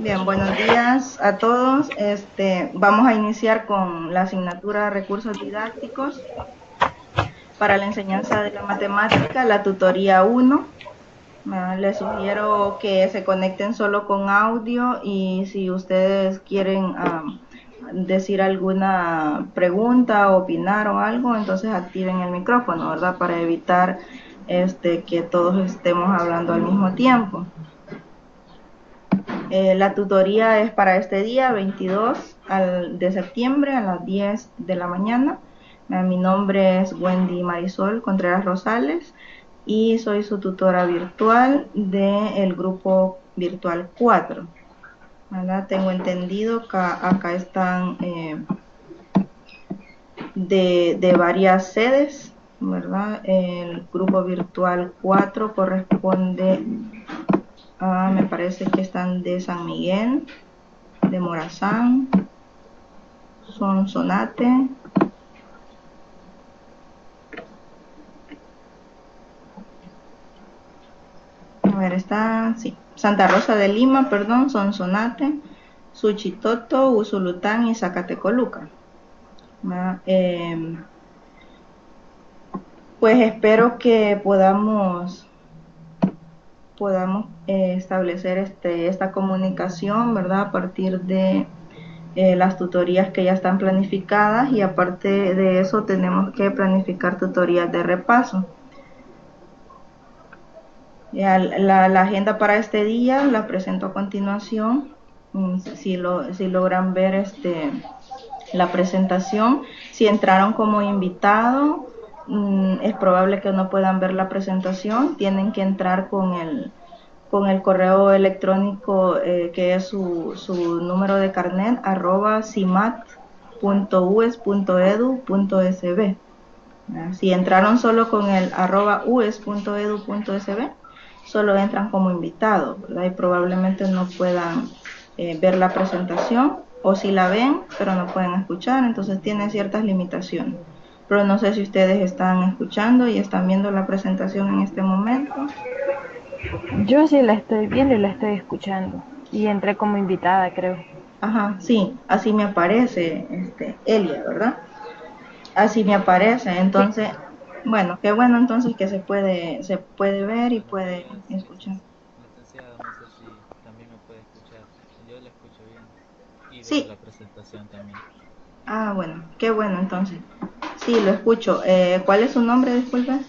Bien, buenos días a todos. Vamos a iniciar con la asignatura Recursos Didácticos para la enseñanza de la matemática, la tutoría 1. Les sugiero que se conecten solo con audio y si ustedes quieren decir alguna pregunta, opinar o algo, entonces activen el micrófono, ¿verdad? Para evitar que todos estemos hablando al mismo tiempo. La tutoría es para este día, 22 de septiembre a las 10 de la mañana. Mi nombre es Wendy Marisol Contreras Rosales y soy su tutora virtual del grupo virtual 4. ¿Verdad? Tengo entendido que acá están de varias sedes, ¿verdad? El grupo virtual 4 corresponde me parece que están de San Miguel, de Morazán, Sonsonate, a ver, está, sí, Santa Rosa de Lima, perdón, Sonsonate, Suchitoto, Usulután y Zacatecoluca. Pues espero que podamos establecer esta comunicación, ¿verdad? A partir de las tutorías que ya están planificadas y aparte de eso tenemos que planificar tutorías de repaso. Ya, la agenda para este día la presento a continuación. Si logran ver la presentación, si entraron como invitado, es probable que no puedan ver la presentación. Tienen que entrar con el correo electrónico que es su número de carnet @cimat.ues.edu.sb. Si entraron solo con el @ues.edu.sb, solo entran como invitados, ¿verdad? Y probablemente no puedan ver la presentación, o si la ven, pero no pueden escuchar, entonces tienen ciertas limitaciones. Pero no sé si ustedes están escuchando y están viendo la presentación en este momento. Yo sí la estoy viendo y la estoy escuchando. Y entré como invitada, creo. Ajá, sí, así me aparece Elia, ¿verdad? Así me aparece, Sí. entonces, bueno, qué bueno entonces que se puede ver y Buenos puede días, escuchar. licenciado. No sé si también me puede escuchar. Yo la escucho bien y veo Sí, la presentación también. bueno, qué bueno entonces. Sí, lo escucho. ¿Cuál es su nombre, disculpe?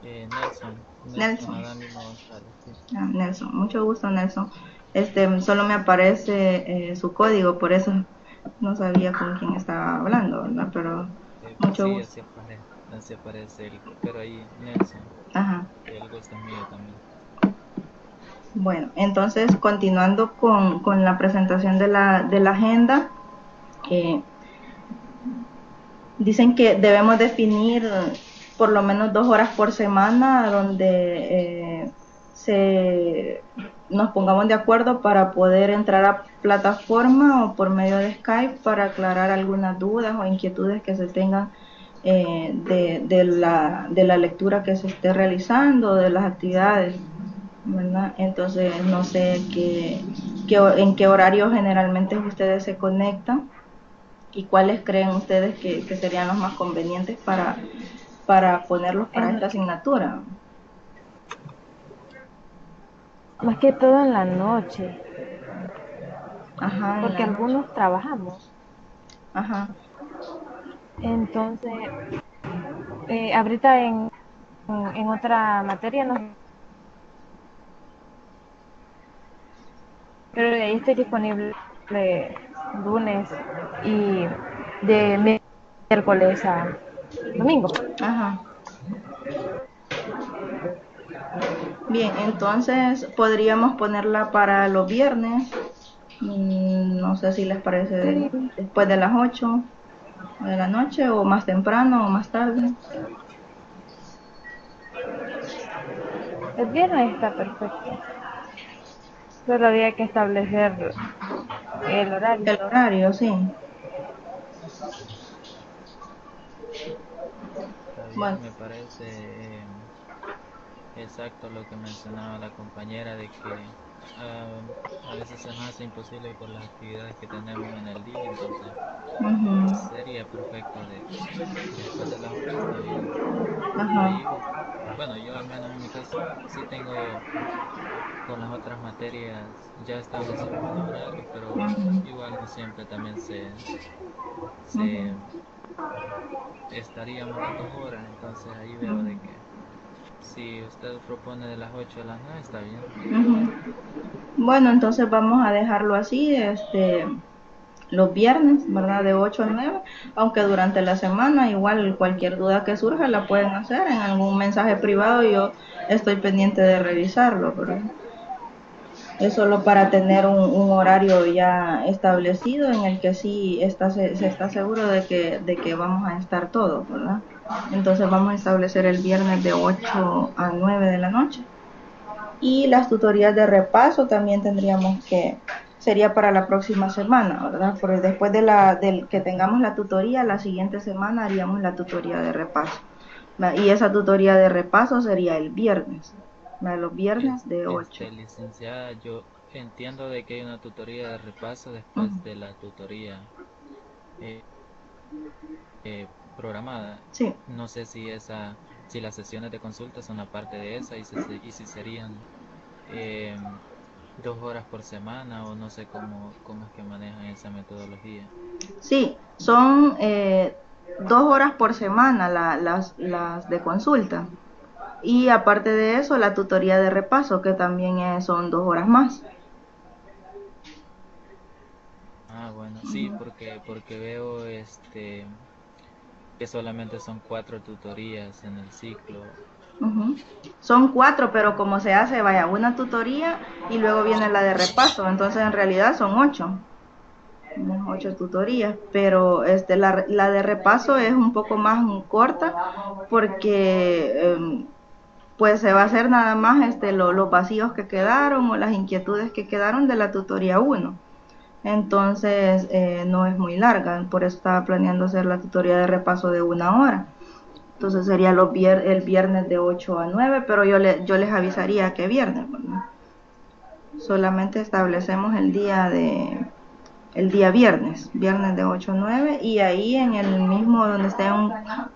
Nelson Nelson. Adánimo González, sí. Nelson, mucho gusto, Nelson. Solo me aparece su código, por eso no sabía con quién estaba hablando, ¿verdad? Pero mucho Sí, gusto. así aparece pero ahí Nelson, Ajá. el gusto es mío también. Bueno, entonces continuando con la presentación de la agenda, eh, dicen que debemos definir por lo menos 2 horas por semana donde nos pongamos de acuerdo para poder entrar a plataforma o por medio de Skype para aclarar algunas dudas o inquietudes que se tengan de la lectura que se esté realizando, de las actividades, ¿verdad? Entonces no sé en qué horario generalmente ustedes se conectan y cuáles creen ustedes que serían los más convenientes para ponerlos para esta En- asignatura. Más que todo en la noche, Ajá, en porque la noche. algunos trabajamos. Ajá. Entonces, ahorita en otra materia, no, pero de ahí estoy disponible lunes y de miércoles a domingo. Ajá. Bien, entonces podríamos ponerla para los viernes. No sé si les parece Sí, después de las 8 de la noche o más temprano o más tarde. el viernes está perfecto. Solo había que establecer el horario. El horario, sí. Está Bueno, bien, me parece exacto lo que mencionaba la compañera de que a veces se nos hace imposible por las actividades que tenemos en el día, entonces Ujú. sería perfecto después de las 8 está bien. Ajá. Ahí, bueno, yo al menos en mi caso sí tengo con las otras materias ya establecidos mis horarios, pero Ujú. igual no siempre también se Ujú. estaríamos las 2 horas, entonces ahí veo de que si usted propone de las 8 a las 9 está bien. Ujú. Bueno, entonces vamos a dejarlo así, los viernes, ¿verdad? De 8 a 9, aunque durante la semana igual cualquier duda que surja la pueden hacer en algún mensaje privado, yo estoy pendiente de revisarlo, ¿verdad? Es solo para tener un horario ya establecido en el que sí se está seguro de que vamos a estar todos, ¿verdad? Entonces vamos a establecer el viernes de 8 a 9 de la noche. Y las tutorías de repaso también tendríamos que, sería para la próxima semana, ¿verdad? Porque después del que tengamos la tutoría, la siguiente semana haríamos la tutoría de repaso. Y esa tutoría de repaso sería el viernes, ¿verdad? Los viernes de 8. Licenciada, yo entiendo de que hay una tutoría de repaso Uh-huh. después de la tutoría eh, programada. Sí. No sé si las sesiones de consulta son aparte de esa y si serían eh, 2 horas por semana o no sé cómo es que manejan esa metodología. Sí, son 2 horas por semana las de consulta. Y aparte de eso, la tutoría de repaso, que también son 2 horas más. Ah, bueno, sí, porque veo que solamente son 4 tutorías en el ciclo. Ujú. Son 4, pero como se hace, vaya, una tutoría y luego viene la de repaso. Entonces, en realidad son 8. 8 tutorías, pero la de repaso es un poco más corta porque pues se va a hacer nada más los vacíos que quedaron o las inquietudes que quedaron de la tutoría 1. Entonces no es muy larga, por eso estaba planeando hacer la tutoría de repaso de 1 hora. Entonces sería el viernes de 8 a 9, pero yo les avisaría que viernes, ¿verdad? Solamente establecemos el día viernes, viernes de 8 a 9, y ahí en el mismo donde estén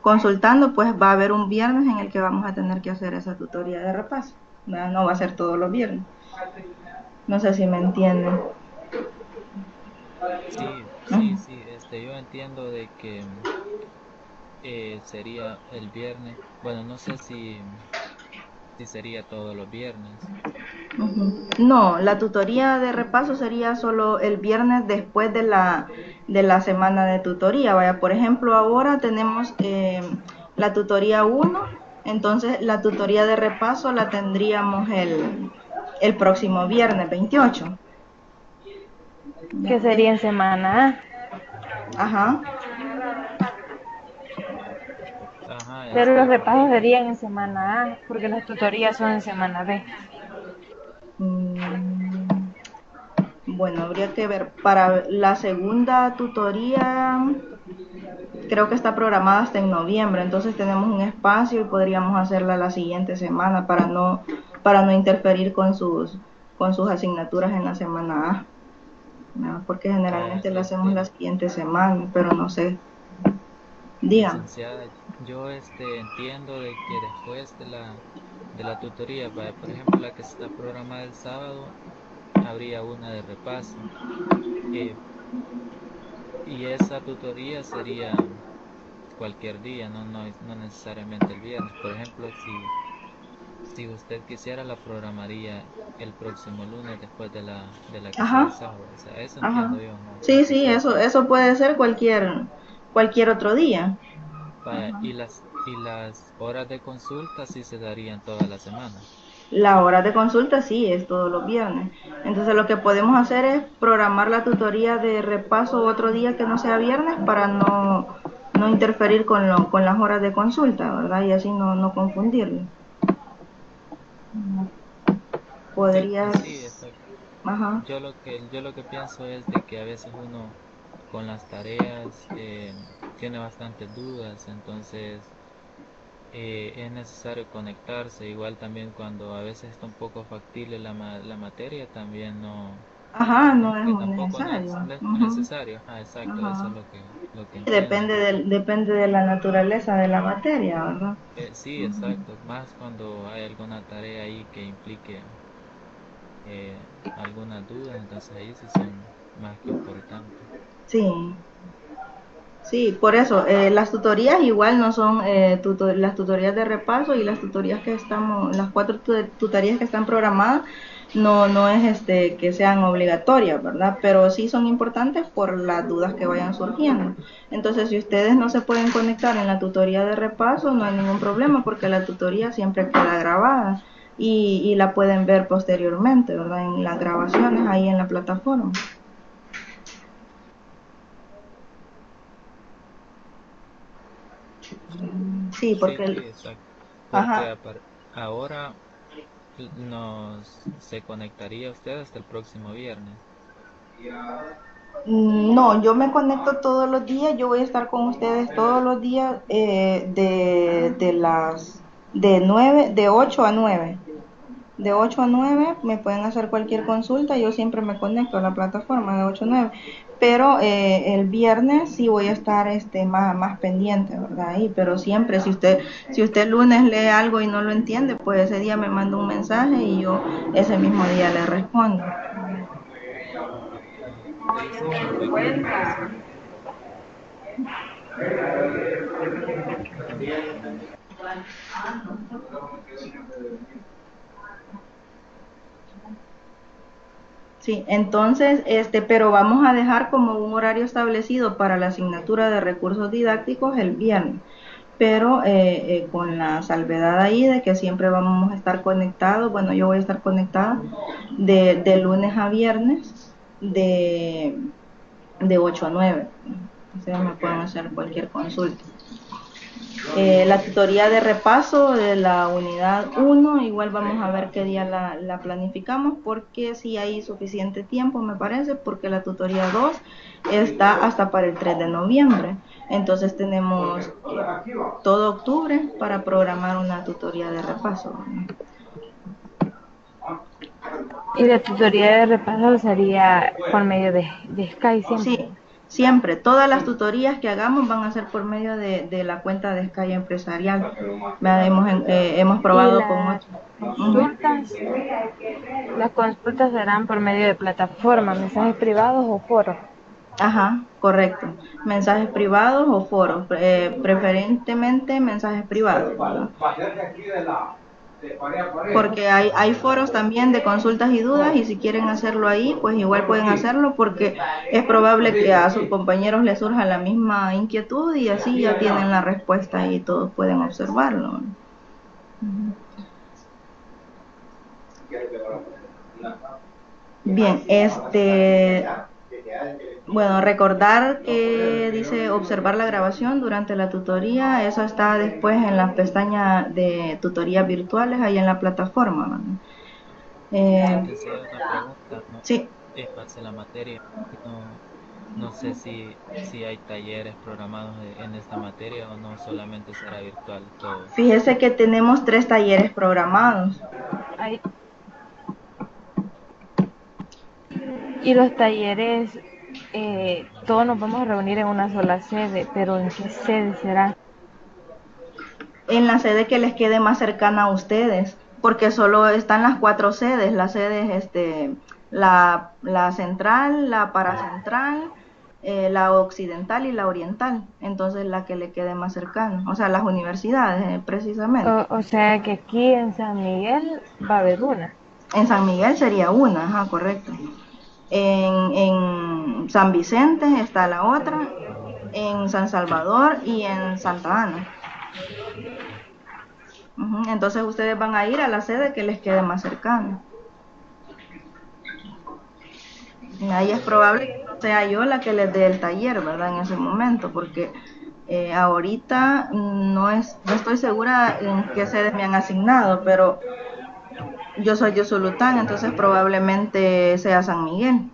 consultando, pues va a haber un viernes en el que vamos a tener que hacer esa tutoría de repaso. No va a ser todos los viernes. No sé si me entienden. Sí, sí, Uh-huh. sí, yo entiendo de que sería el viernes. Bueno, no sé si sería todos los viernes. Uh-huh. No, la tutoría de repaso sería solo el viernes después de la semana de tutoría. Vaya, por ejemplo, ahora tenemos la tutoría 1, entonces la tutoría de repaso la tendríamos el próximo viernes 28. Que sería en semana A, Ajá. Ajá, pero los repasos correcto. serían en semana A, porque las tutorías son en semana B. Mm, bueno, habría que ver. Para la segunda tutoría, creo que está programada hasta en noviembre, entonces tenemos un espacio y podríamos hacerla la siguiente semana para no interferir con sus asignaturas en la semana A, ¿no? Porque Ah, generalmente la hacemos la siguiente semana, pero no sé. Digan. licenciada, yo entiendo de que después de la tutoría, por ejemplo, la que está programada el sábado, habría una de repaso. eh, y esa tutoría sería cualquier día, no necesariamente el viernes. Por ejemplo, si usted quisiera, la programaría el próximo lunes después de la que sea el Ajá, sábado. O sea, eso ajá. entiendo yo, no Sí, sé sí, si eso, así. eso puede ser cualquier otro día. Vaya, Ajá. y las horas de consulta sí se darían toda la semana. La hora de consulta sí es todos los viernes. Entonces lo que podemos hacer es programar la tutoría de repaso otro día que no sea viernes para no interferir con las horas de consulta, ¿verdad? Y así no confundirlo. Sí, sí, Podrías... exacto. Ajá. Yo lo que pienso es de que a veces uno con las tareas tiene bastantes dudas, entonces es necesario conectarse. Igual también cuando a veces está un poco factible la materia, también no, Ajá, no como es que muy tampoco necesario. no es Ujú. necesario. Ah, exacto, eso es Ajá. lo que entiendo. Depende de la naturaleza de la materia, ¿verdad? Sí, Ujú. exacto. Más cuando hay alguna tarea ahí que implique eh, algunas dudas, entonces ahí sí son más que importantes. Sí, sí, por eso, las tutorías igual no son las tutorías de repaso y las tutorías que estamos, las cuatro tutorías que están programadas, no es que sean obligatorias, ¿verdad? Pero sí son importantes por las dudas que vayan surgiendo. Entonces, si ustedes no se pueden conectar en la tutoría de repaso, no hay ningún problema porque la tutoría siempre queda grabada y la pueden ver posteriormente, ¿verdad? En las grabaciones ahí en la plataforma. Sí, Sí, porque, exacto. Porque ajá. ahora se conectaría usted hasta el próximo viernes. No, yo me conecto todos los días, yo voy a estar con ustedes todos los días de 9, de 8 a 9. De 8 a 9 me pueden hacer cualquier consulta, yo siempre me conecto a la plataforma de 8 a 9. Pero el viernes sí voy a estar más pendiente, ¿verdad? Ahí, pero siempre, si usted el lunes lee algo y no lo entiende, pues ese día me manda un mensaje y yo ese mismo día le respondo. Ok, sí, perfecto, me parece. Sí, entonces, pero vamos a dejar como un horario establecido para la asignatura de recursos didácticos el viernes, pero con la salvedad ahí de que siempre vamos a estar conectados, bueno, yo voy a estar conectada de lunes a viernes de, de 8 a 9. Ustedes me pueden hacer cualquier consulta. La tutoría de repaso de la unidad 1, igual vamos a ver qué día la planificamos, porque si hay suficiente tiempo, me parece, porque la tutoría 2 está hasta para el 3 de noviembre. Entonces tenemos todo octubre para programar una tutoría de repaso. Y la tutoría de repaso sería por medio de Skype siempre. Sí, siempre, todas las tutorías que hagamos van a ser por medio de la cuenta de Sky Empresarial. Hemos Y probado con otros. Ujú. las consultas serán por medio de plataformas, mensajes privados o foros. Ajá, correcto. Mensajes privados o foros, preferentemente mensajes privados, ¿verdad? Porque hay foros también de consultas y dudas y si quieren hacerlo ahí, pues igual pueden hacerlo porque es probable que a sus compañeros les surja la misma inquietud y así ya tienen la respuesta y todos pueden observarlo. Bien, bueno, recordar que dice observar la grabación durante la tutoría, eso está después en la pestaña de tutorías virtuales, ahí en la plataforma, ¿no? Te hacía una pregunta, ¿no? Sí, En base a la materia, no, no sé si hay talleres programados en esta materia o no solamente será virtual todo. fíjese que tenemos 3 talleres programados. Hay- y los talleres, todos nos vamos a reunir en una sola sede, pero ¿en qué sede será? En la sede que les quede más cercana a ustedes, porque solo están las 4 sedes, las sedes, la central, la paracentral, la occidental y la oriental, entonces la que le quede más cercana, o sea, las universidades precisamente. O sea que aquí en San Miguel va a haber una. En San Miguel sería una, ajá, correcto. En San Vicente está la otra, en San Salvador y en Santa Ana. Entonces ustedes van a ir a la sede que les quede más cercana. Ahí es probable que no sea yo la que les dé el taller, ¿verdad? En ese momento, porque ahorita no estoy segura en qué sedes me han asignado, pero yo soy de Usulután, entonces probablemente sea San Miguel.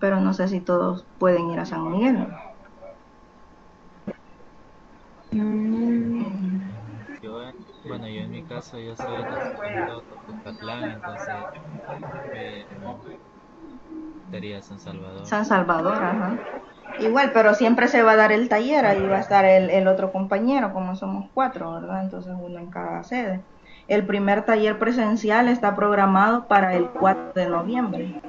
Pero no sé si todos pueden ir a San Miguel. mi caso yo soy de San Salvador, Tepoztlán, entonces eh, sería San Salvador. San Salvador, ajá. Igual, pero siempre se va a dar el taller, ahí va a estar el otro compañero, como somos 4, ¿verdad? Entonces uno en cada sede. El primer taller presencial está programado para el 4 de noviembre.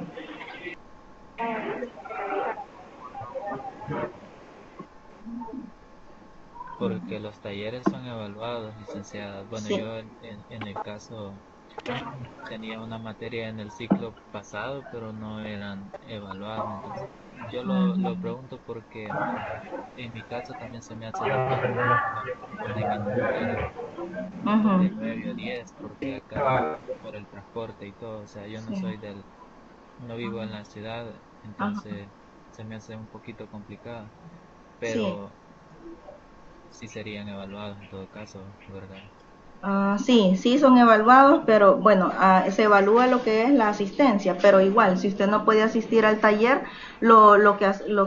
Porque los talleres son evaluados, licenciada. Bueno, Sí. yo en el caso tenía una materia en el ciclo pasado, pero no eran evaluados. Entonces, yo lo pregunto porque en mi caso también se me hace difícil ponerme en un taller de Ujú. 9 a 10 porque acá por el transporte y todo, o sea, yo no Sí. soy no vivo en la ciudad, Ajá. entonces se me hace un poquito complicado, Sí. pero sí serían evaluados en todo caso, ¿verdad? Sí, sí son evaluados, pero bueno, se evalúa lo que es la asistencia, pero igual, si usted no puede asistir al taller, lo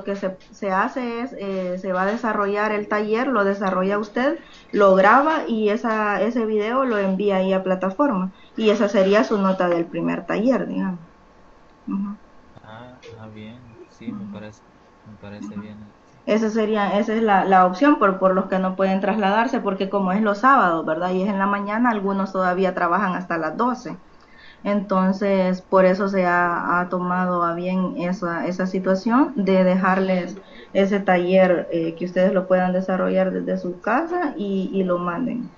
que se hace es, se va a desarrollar el taller, lo desarrolla usted, lo graba y ese video lo envía ahí a plataforma. Y esa sería su nota del primer taller, digamos. Ujú. Bien, sí, me parece bien. Esa es la opción por los que no pueden trasladarse, porque como es los sábados, ¿verdad? Y es en la mañana, algunos todavía trabajan hasta las 12. Entonces, por eso se ha tomado a bien esa situación de dejarles ese taller que ustedes lo puedan desarrollar desde su casa y lo manden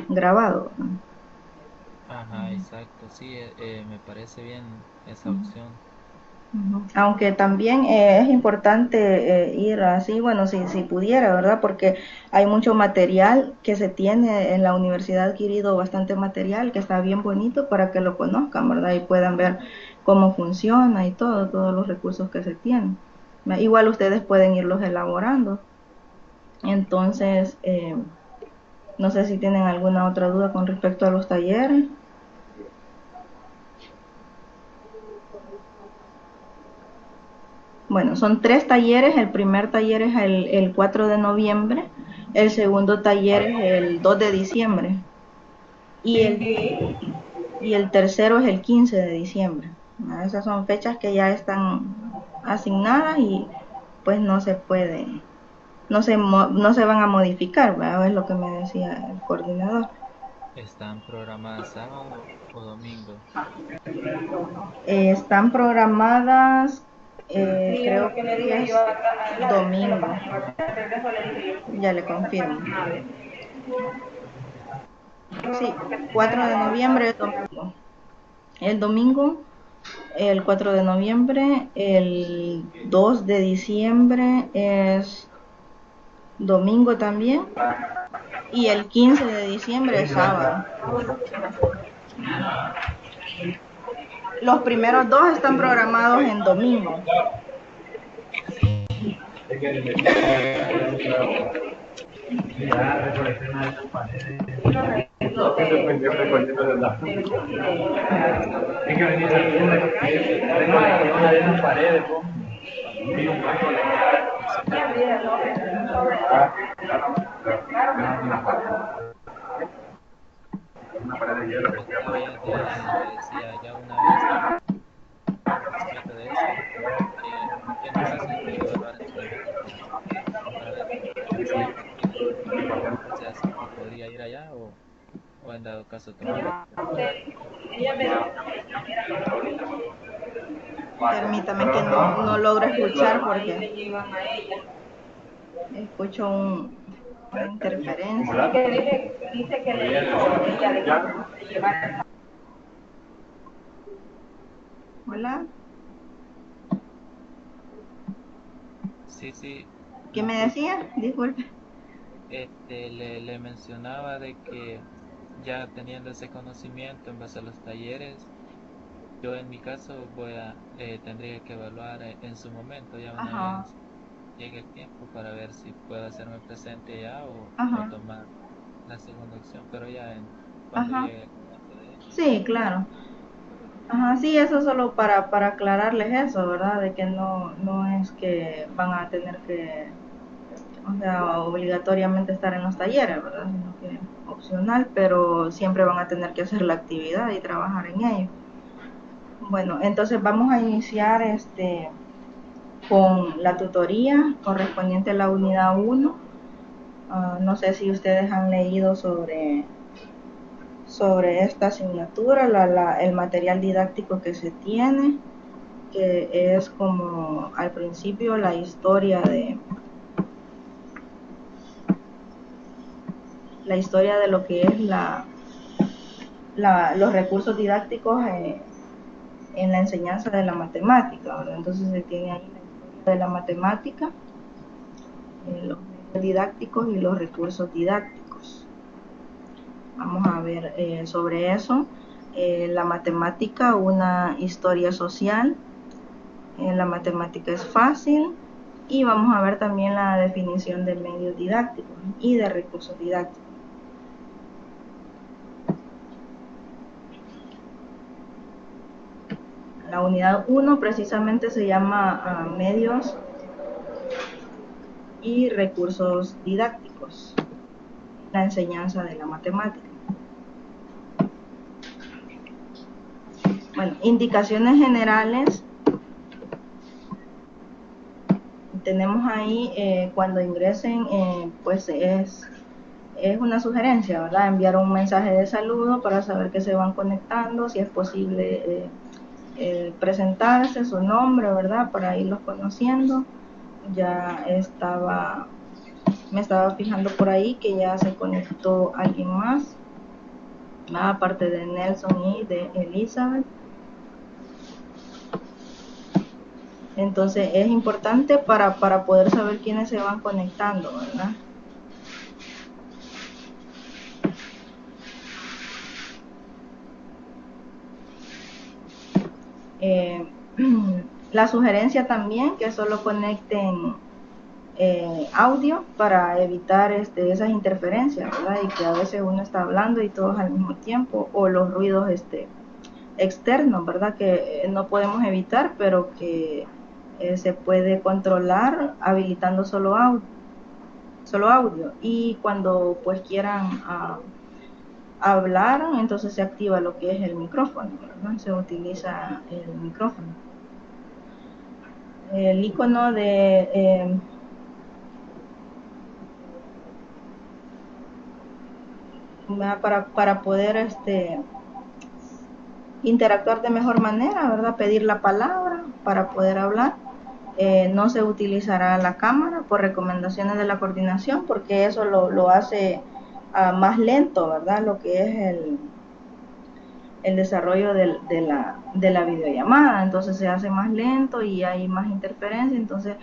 grabado. Ajá, exacto, sí, me parece bien esa opción. Aunque también es importante ir así, bueno, si pudiera, ¿verdad? Porque hay mucho material que se tiene en la universidad, adquirido bastante material que está bien bonito para que lo conozcan, ¿verdad? Y puedan ver cómo funciona y todos los recursos que se tienen. Igual ustedes pueden irlos elaborando. Entonces, no sé si tienen alguna otra duda con respecto a los talleres. Bueno, son 3 talleres. El primer taller es el 4 de noviembre, el segundo taller es el 2 de diciembre y el tercero es el 15 de diciembre. Esas son fechas que ya están asignadas y pues no se van a modificar, ¿verdad? Es lo que me decía el coordinador. ¿Están programadas sábado o domingo? Están programadas, creo que es domingo, ya le confirmo. Sí, 4 de noviembre es domingo. El domingo, el 4 de noviembre, el 2 de diciembre es domingo también y el 15 de diciembre es sábado. Los primeros dos están programados en domingo. Porque le decía ya una vez respecto de eso, yo en mi caso yo quiero evaluar en solamente para ver si es factible, o sea, si podría ir allá o en dado caso tomar otro curso. Permítame que no logro escuchar porque escucho una interferencia. Hola, Sí, sí, ¿qué lo me escucho. decía? Disculpe. Le mencionaba de que ya teniendo ese conocimiento en base a los talleres, yo en mi caso tendría que evaluar en su momento, ya una Ajá, vez llegue el tiempo para ver si puedo hacerme presente ya o ajá, tomar la segunda opción, pero ya cuando ajá. llegue el momento de ello. Sí, claro. Ajá, sí, eso solo para aclararles eso, ¿verdad? De que no es que van a tener que, o sea, obligatoriamente estar en los talleres, ¿verdad? Sino que opcional, pero siempre van a tener que hacer la actividad y trabajar en ello. Bueno, entonces vamos a iniciar con la tutoría correspondiente a la unidad 1. No sé si ustedes han leído sobre esta asignatura, el material didáctico que se tiene, que es como al principio la historia de lo que es los recursos didácticos en la enseñanza de la matemática, ¿verdad? Entonces se tiene ahí la historia de la matemática, los medios didácticos y los recursos didácticos. Vamos a ver sobre eso. La matemática, una historia social. La matemática es fácil. Y vamos a ver también la definición de medios didácticos y de recursos didácticos. La unidad 1 precisamente se llama medios y recursos didácticos, la enseñanza de la matemática. Bueno, indicaciones generales. Tenemos ahí cuando ingresen, pues es una sugerencia, ¿verdad? Enviar un mensaje de saludo para saber que se van conectando, si es posible presentarse, su nombre, ¿verdad? Para irlos conociendo. Ya me estaba fijando por ahí que ya se conectó alguien más, aparte de Nelson y de Elizabeth. Entonces es importante para poder saber quiénes se van conectando, ¿verdad? La sugerencia también que solo conecten audio para evitar esas interferencias, ¿verdad? Y que a veces uno está hablando y todos al mismo tiempo, o los ruidos externos, ¿verdad? Que no podemos evitar, pero que se puede controlar habilitando solo audio. Y cuando pues quieran hablar, entonces se activa lo que es el micrófono, ¿verdad? Se utiliza el micrófono. El icono de para poder interactuar de mejor manera, ¿verdad? Pedir la palabra para poder hablar. No se utilizará la cámara por recomendaciones de la coordinación, porque eso lo hace más lento, ¿verdad? Lo que es el desarrollo de la videollamada. Entonces se hace más lento y hay más interferencia. Entonces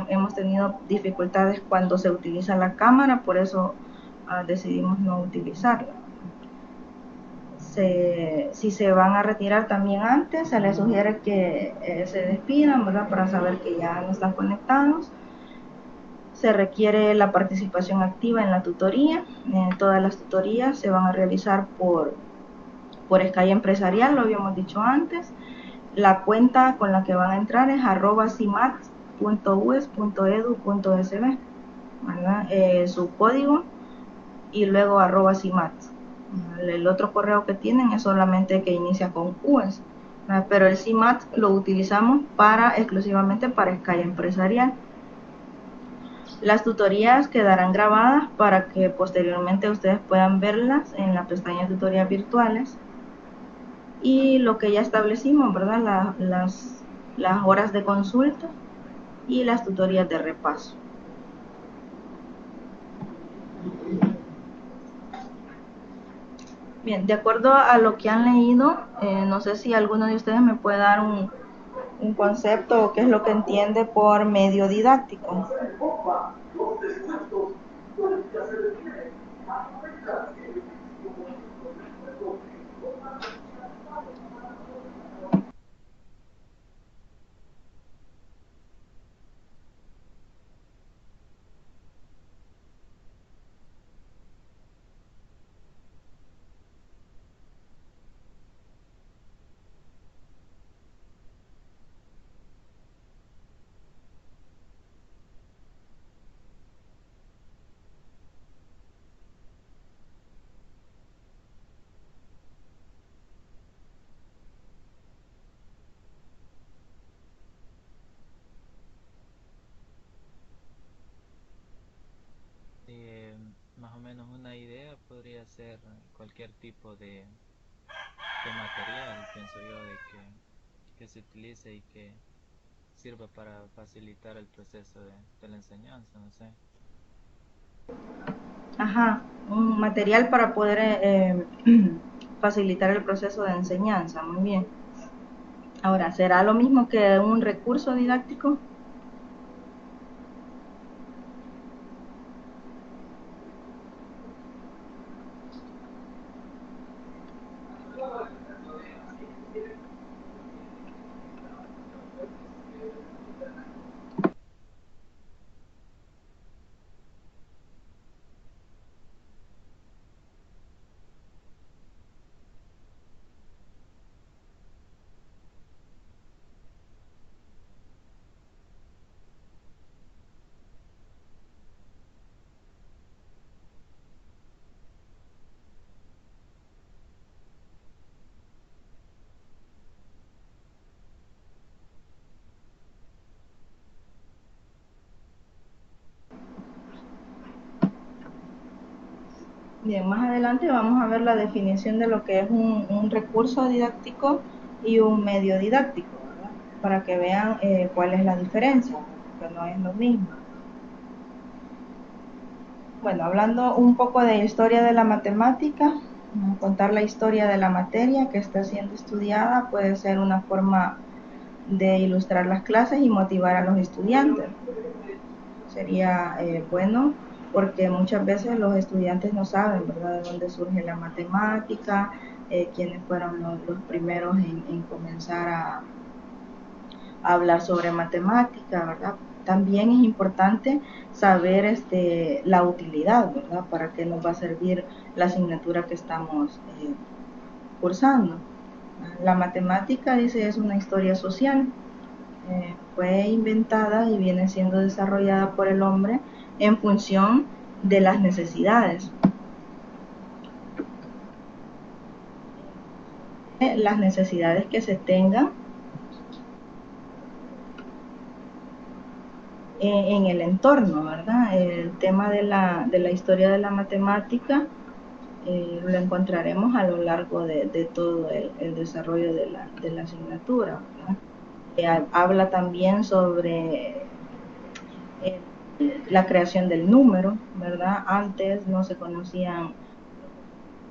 hemos tenido dificultades cuando se utiliza la cámara, por eso decidimos no utilizarla. Si se van a retirar también antes, se les sugiere que se despidan, ¿verdad? Para saber que ya no están conectados. Se requiere la participación activa en la tutoría. Todas las tutorías se van a realizar por Sky Empresarial, lo habíamos dicho antes. La cuenta con la que van a entrar es @cimat.ues.edu.sb, su código, y luego @cimat. El otro correo que tienen es solamente que inicia con US, pero el CIMAT lo utilizamos exclusivamente para Sky Empresarial. Las tutorías quedarán grabadas para que posteriormente ustedes puedan verlas en la pestaña de tutorías virtuales. Y lo que ya establecimos, ¿verdad? Las horas de consulta y las tutorías de repaso. Bien, de acuerdo a lo que han leído, no sé si alguno de ustedes me puede dar un concepto o qué es lo que entiende por medio didáctico. Eh, Más o menos una idea podría ser cualquier tipo de material, pienso yo, que se utilice y que sirva para facilitar el proceso de la enseñanza, no sé. Ajá, un material para poder facilitar el proceso de enseñanza, muy bien. Ahora, ¿será lo mismo que un recurso didáctico? Bien, más adelante vamos a ver la definición de lo que es un recurso didáctico y un medio didáctico, ¿verdad? Para que vean cuál es la diferencia, que no es lo mismo. Bueno, hablando un poco de historia de la matemática, contar la historia de la materia que está siendo estudiada puede ser una forma de ilustrar las clases y motivar a los estudiantes. Sería bueno porque muchas veces los estudiantes no saben, ¿verdad?, de dónde surge la matemática, quiénes fueron los primeros en comenzar a hablar sobre matemática, ¿verdad? También es importante saber la utilidad, ¿verdad? Para qué nos va a servir la asignatura que estamos cursando. La matemática, dice, es una historia social. Fue inventada y viene siendo desarrollada por el hombre en función de las necesidades. Las necesidades que se tengan en el entorno, ¿verdad? El tema de la historia de la matemática lo encontraremos a lo largo de todo el desarrollo de la asignatura, ¿verdad? Habla también sobre la creación del número, ¿verdad? Antes no se conocían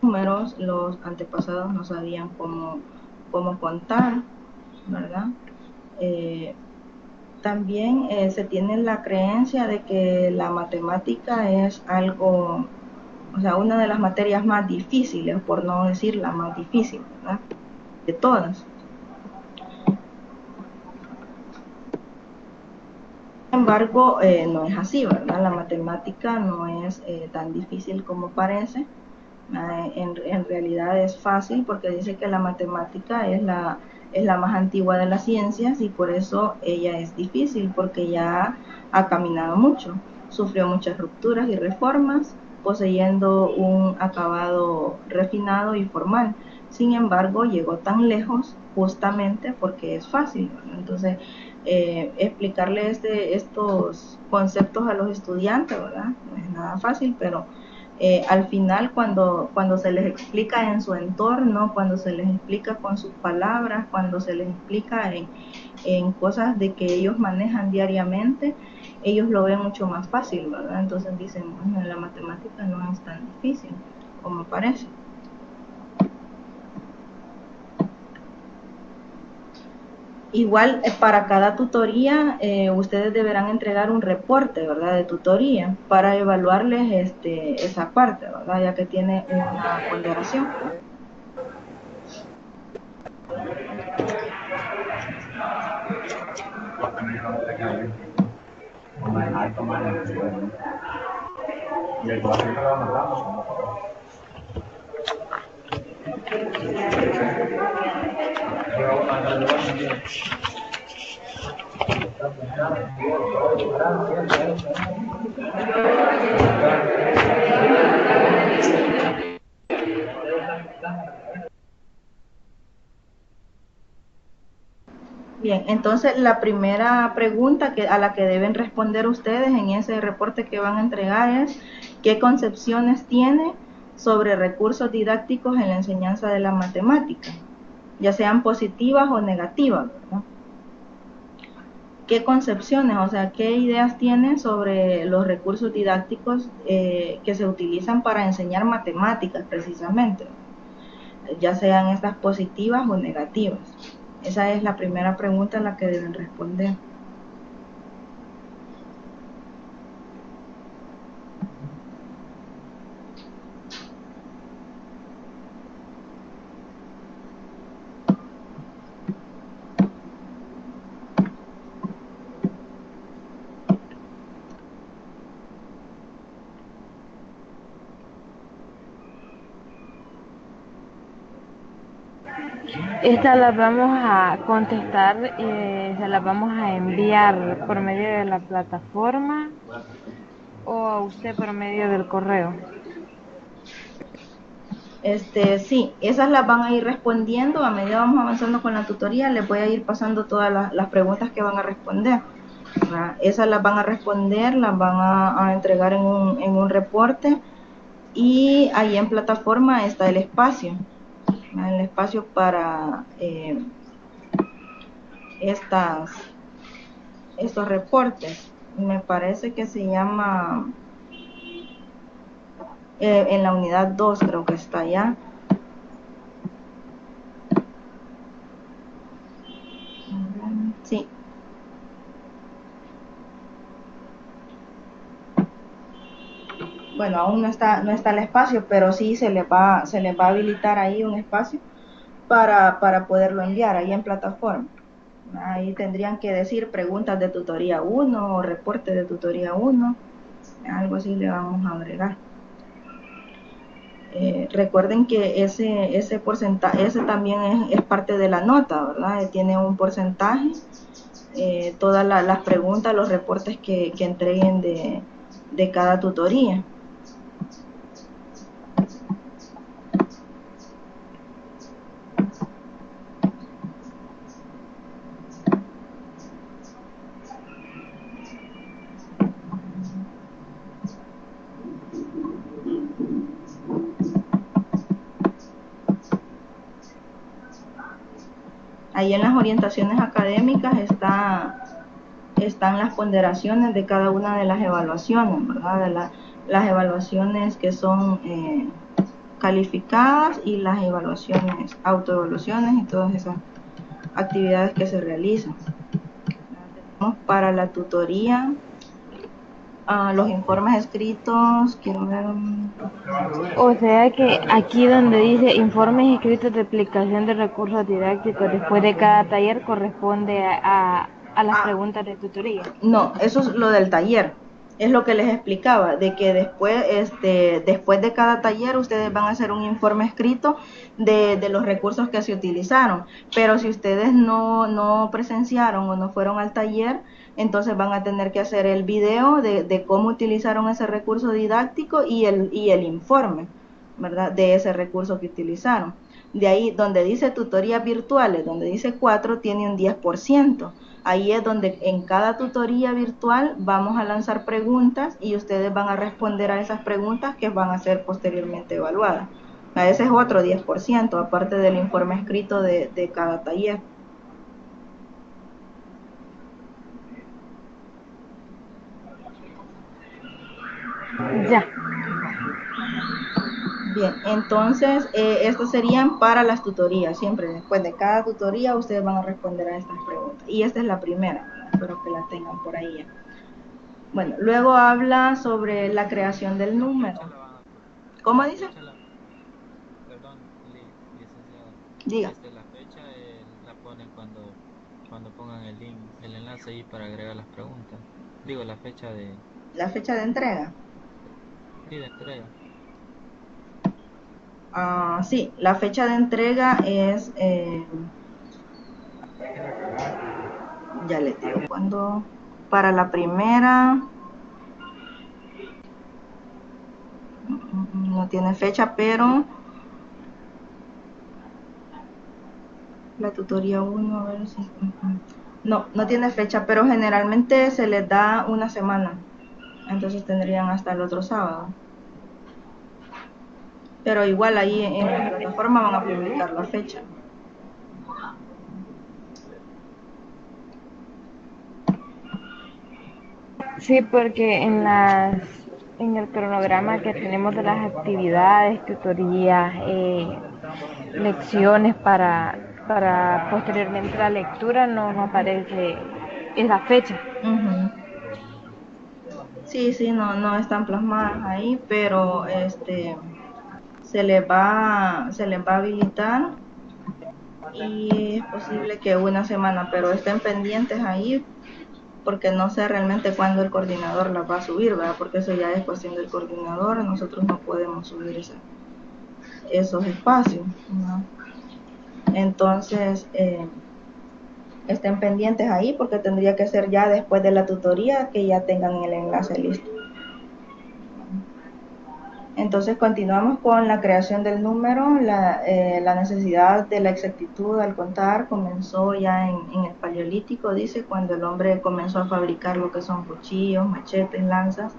números, los antepasados no sabían cómo contar, ¿verdad? También se tiene la creencia de que la matemática es algo, o sea, una de las materias más difíciles, por no decir la más difícil, ¿verdad?, de todas. Sin embargo, no es así, ¿verdad? La matemática no es tan difícil como parece. En realidad es fácil porque dice que la matemática es la más antigua de las ciencias y por eso ella es difícil, porque ya ha caminado mucho, sufrió muchas rupturas y reformas, poseyendo un acabado refinado y formal. Sin embargo, llegó tan lejos justamente porque es fácil, ¿verdad? Entonces, explicarle estos conceptos a los estudiantes, ¿verdad? No es nada fácil, pero al final cuando se les explica en su entorno, cuando se les explica con sus palabras, cuando se les explica en cosas de que ellos manejan diariamente, ellos lo ven mucho más fácil, ¿verdad? Entonces dicen, bueno, la matemática no es tan difícil como parece. Igual para cada tutoría ustedes deberán entregar un reporte, ¿verdad?, de tutoría para evaluarles esa parte, ¿verdad?, ya que tiene una ponderación. Bien, entonces la primera pregunta a la que deben responder ustedes en ese reporte que van a entregar es ¿Qué concepciones tiene sobre recursos didácticos en la enseñanza de la matemática? Ya sean positivas o negativas, ¿verdad? ¿Qué concepciones, o sea, qué ideas tiene sobre los recursos didácticos que se utilizan para enseñar matemáticas precisamente? Ya sean estas positivas o negativas. Esa es la primera pregunta a la que deben responder. Estas las vamos a contestar, se las vamos a enviar por medio de la plataforma o a usted por medio del correo. Sí, esas las van a ir respondiendo a medida vamos avanzando con la tutoría. Les voy a ir pasando todas las preguntas que van a responder. Esas las van a responder, las van a entregar en un reporte, y ahí en plataforma está el espacio para estos reportes. Me parece que se llama en la unidad 2, creo que está allá. Sí. Bueno, aún no está el espacio, pero sí se les va a habilitar ahí un espacio para poderlo enviar ahí en plataforma. Ahí tendrían que decir preguntas de tutoría 1 o reporte de tutoría 1, algo así le vamos a agregar. Recuerden que ese porcentaje, ese también es parte de la nota, ¿verdad? Tiene un porcentaje, todas las preguntas, los reportes que entreguen de cada tutoría. Ahí en las orientaciones académicas están las ponderaciones de cada una de las evaluaciones, ¿verdad? De las evaluaciones que son calificadas y las evaluaciones, autoevaluaciones y todas esas actividades que se realizan. Tenemos para la tutoría los informes escritos, quiero ver. O sea que aquí donde dice informes escritos de aplicación de recursos didácticos después de cada taller corresponde a las preguntas de tutoría. No, eso es lo del taller. Es lo que les explicaba, de que después de cada taller ustedes van a hacer un informe escrito de los recursos que se utilizaron. Pero si ustedes no presenciaron o no fueron al taller, entonces van a tener que hacer el video de cómo utilizaron ese recurso didáctico y el informe, ¿verdad? De ese recurso que utilizaron. De ahí, donde dice tutorías virtuales, donde dice 4, tiene un 10%. Ahí es donde en cada tutoría virtual vamos a lanzar preguntas y ustedes van a responder a esas preguntas que van a ser posteriormente evaluadas. Ese es otro 10%, aparte del informe escrito de cada taller. Ya. Bien, entonces estos serían para las tutorías. Siempre después de cada tutoría ustedes van a responder a estas preguntas. Y esta es la primera, ¿verdad? Espero que la tengan por ahí ya. Bueno, luego habla sobre la creación del número. ¿Cómo dice? Perdón, licenciada. Diga. La fecha la ponen cuando pongan el link, el enlace ahí para agregar las preguntas. Digo, la fecha de... La fecha de entrega. Sí, de entrega. Sí, la fecha de entrega es... ya les digo cuándo. Para la primera... no tiene fecha, pero... la tutoría 1, a ver si... no tiene fecha, pero generalmente se les da una semana. Entonces tendrían hasta el otro sábado. pero igual ahí en la plataforma van a publicar la fecha. Sí, porque en el cronograma que tenemos de las actividades, tutorías, lecciones para posteriormente la lectura nos aparece esa fecha. Sí, no están plasmadas ahí, pero se les va a habilitar y es posible que una semana, pero estén pendientes ahí porque no sé realmente cuándo el coordinador las va a subir, ¿verdad? Porque eso ya es cuestión del coordinador, nosotros no podemos subir esos espacios, ¿no? Entonces, estén pendientes ahí porque tendría que ser ya después de la tutoría que ya tengan el enlace listo. Entonces continuamos con la creación del número. La necesidad de la exactitud al contar comenzó ya en el Paleolítico, dice, cuando el hombre comenzó a fabricar lo que son cuchillos, machetes, lanzas.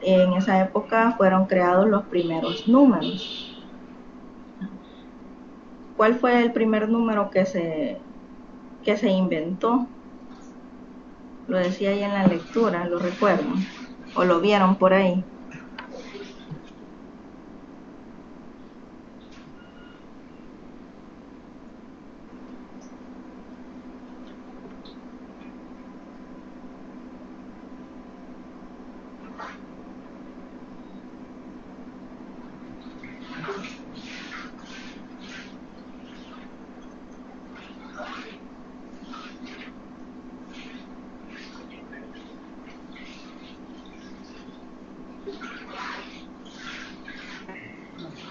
En esa época fueron creados los primeros números. ¿Cuál fue el primer número que se inventó? Lo decía ahí en la lectura, ¿lo recuerdan? ¿O lo vieron por ahí?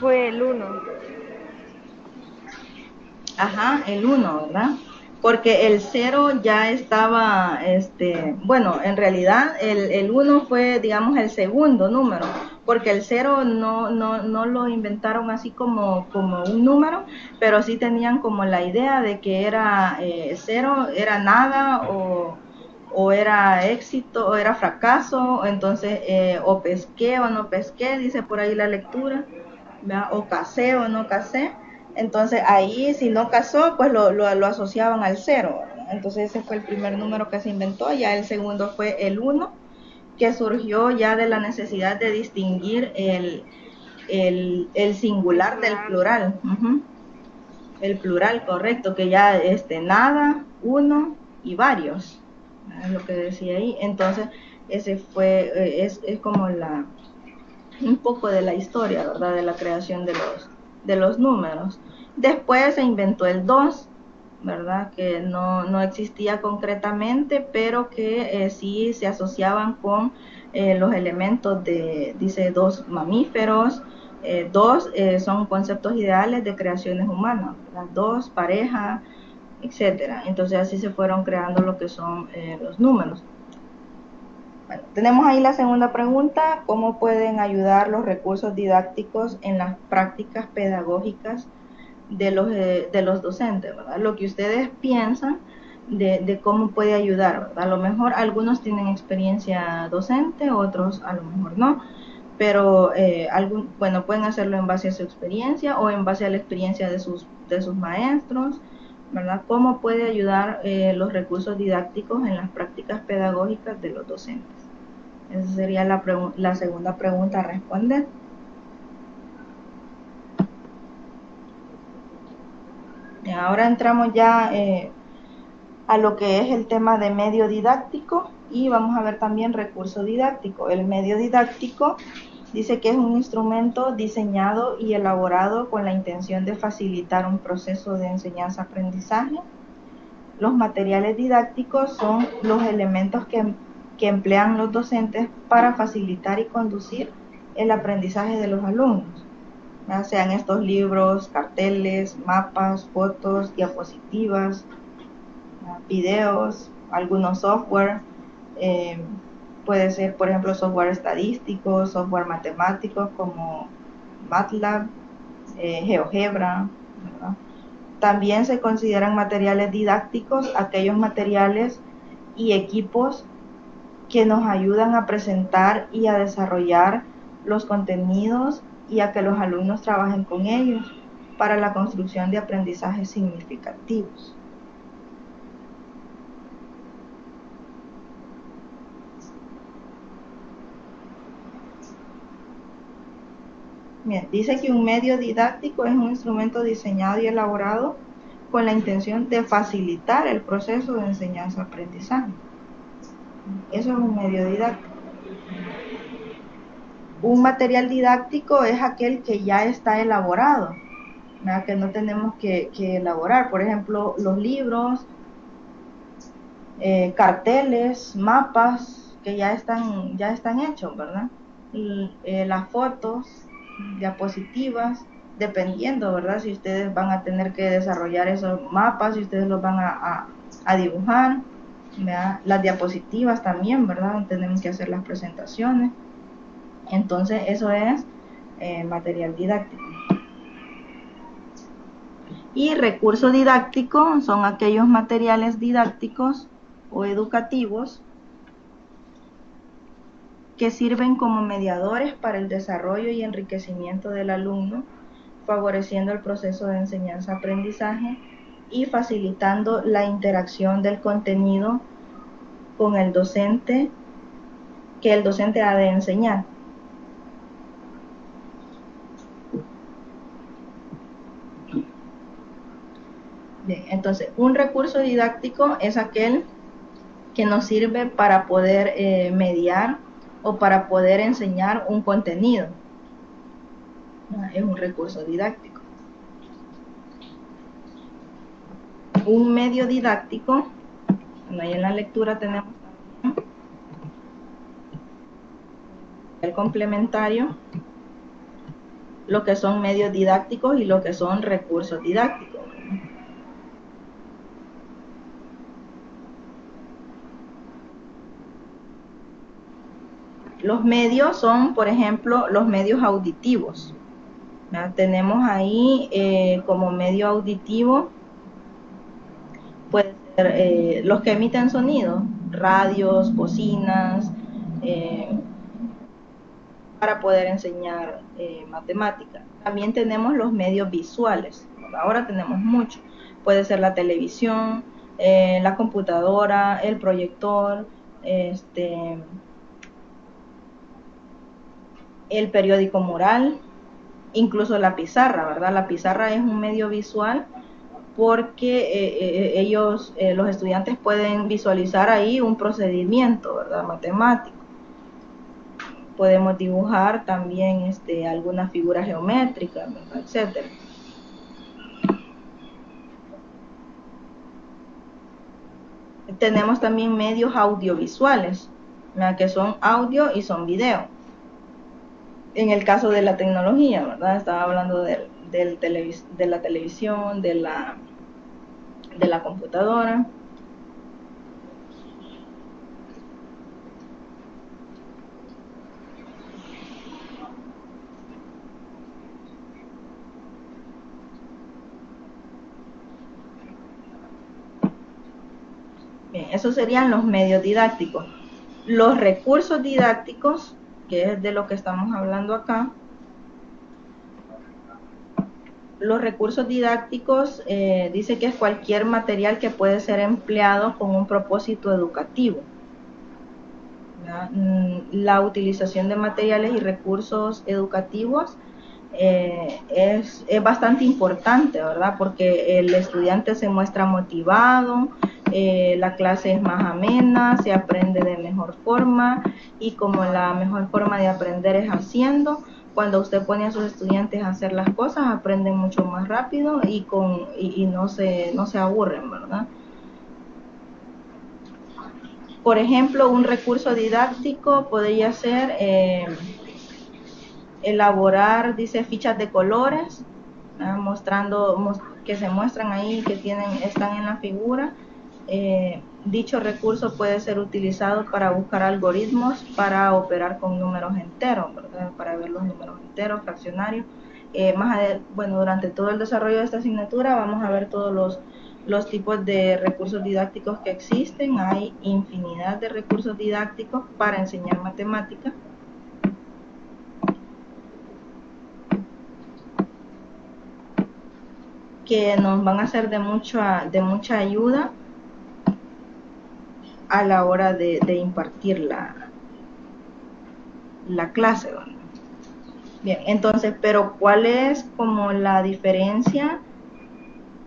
Fue el 1. Ajá, el 1, ¿verdad? Porque el 0 ya estaba, bueno, en realidad el 1 fue, digamos, el segundo número, porque el 0 no lo inventaron así como un número, pero sí tenían como la idea de que era 0, era nada, o era éxito, o era fracaso, entonces, o pesqué o no pesqué, dice por ahí la lectura, ¿verdad? O casé o no casé. Entonces ahí si no casó, pues lo asociaban al 0, ¿verdad? Entonces ese fue el primer número que se inventó, ya el segundo fue el 1, que surgió ya de la necesidad de distinguir el singular del plural. El plural, correcto, que ya nada, uno y varios, es lo que decía ahí. Entonces ese fue, es como un poco de la historia, ¿verdad? De la creación de los números. Después se inventó el 2, ¿verdad? Que no existía concretamente, pero que sí se asociaban con los elementos dice, 2 mamíferos, 2 son conceptos ideales de creaciones humanas, ¿verdad? 2, pareja, etcétera. Entonces así se fueron creando lo que son los números. Bueno, tenemos ahí la segunda pregunta: ¿cómo pueden ayudar los recursos didácticos en las prácticas pedagógicas de los docentes, ¿verdad? Lo que ustedes piensan de cómo puede ayudar, ¿verdad? A lo mejor algunos tienen experiencia docente, otros a lo mejor no, pero bueno, pueden hacerlo en base a su experiencia o en base a la experiencia de sus maestros, ¿verdad? ¿Cómo puede ayudar los recursos didácticos en las prácticas pedagógicas de los docentes? Esa sería la segunda pregunta a responder. Ahora entramos ya a lo que es el tema de medio didáctico y vamos a ver también recurso didáctico. El medio didáctico dice que es un instrumento diseñado y elaborado con la intención de facilitar un proceso de enseñanza-aprendizaje. Los materiales didácticos son los elementos que emplean los docentes para facilitar y conducir el aprendizaje de los alumnos, ya sean estos libros, carteles, mapas, fotos, diapositivas, videos, algunos software, puede ser por ejemplo software estadístico, software matemático como MATLAB, GeoGebra, ¿verdad? También se consideran materiales didácticos aquellos materiales y equipos que nos ayudan a presentar y a desarrollar los contenidos y a que los alumnos trabajen con ellos para la construcción de aprendizajes significativos. Bien, dice que un medio didáctico es un instrumento diseñado y elaborado con la intención de facilitar el proceso de enseñanza-aprendizaje. Eso es un medio didáctico. Un material didáctico es aquel que ya está elaborado, ¿verdad? Que no tenemos que elaborar. Por ejemplo, los libros, carteles, mapas, que ya están hechos, ¿verdad? Las fotos, diapositivas, dependiendo, ¿verdad? Si ustedes van a tener que desarrollar esos mapas, si ustedes los van a dibujar, ¿verdad? Las diapositivas también, ¿verdad? Tenemos que hacer las presentaciones. Entonces, eso es material didáctico. Y recurso didáctico son aquellos materiales didácticos o educativos que sirven como mediadores para el desarrollo y enriquecimiento del alumno, favoreciendo el proceso de enseñanza-aprendizaje y facilitando la interacción del contenido con el docente, que el docente ha de enseñar. Bien, entonces, un recurso didáctico es aquel que nos sirve para poder mediar o para poder enseñar un contenido. Es un recurso didáctico. Un medio didáctico, ahí en la lectura tenemos el complementario, lo que son medios didácticos y lo que son recursos didácticos. Los medios son, por ejemplo, los medios auditivos. Tenemos ahí como medio auditivo, puede ser los que emiten sonido, radios, bocinas, para poder enseñar matemática. También tenemos los medios visuales, ahora tenemos mucho, puede ser la televisión, la computadora, el proyector, el periódico mural, incluso la pizarra, ¿verdad? La pizarra es un medio visual porque los estudiantes pueden visualizar ahí un procedimiento, ¿verdad? Matemático. Podemos dibujar también algunas figuras geométricas, ¿verdad? Etcétera. Tenemos también medios audiovisuales, ¿verdad? Que son audio y son video. En el caso de la tecnología, ¿verdad? Estaba hablando de la televisión, de la computadora. Bien, esos serían los medios didácticos. Los recursos didácticos, que es de lo que estamos hablando acá, los recursos didácticos dice que es cualquier material que puede ser empleado con un propósito educativo. La utilización de materiales y recursos educativos es bastante importante, ¿verdad? Porque el estudiante se muestra motivado, la clase es más amena, se aprende de mejor forma, y como la mejor forma de aprender es haciendo, cuando usted pone a sus estudiantes a hacer las cosas, aprenden mucho más rápido y no se aburren, ¿verdad? Por ejemplo, un recurso didáctico podría ser elaborar, dice, fichas de colores, que se muestran ahí, que están en la figura. Dicho recurso puede ser utilizado para buscar algoritmos para operar con números enteros, ¿verdad? Para ver los números enteros, fraccionarios. Durante todo el desarrollo de esta asignatura vamos a ver todos los tipos de recursos didácticos que existen. Hay infinidad de recursos didácticos para enseñar matemáticas. que nos van a ser de mucha ayuda a la hora de impartir la clase, ¿no? Bien, entonces, pero ¿cuál es como la diferencia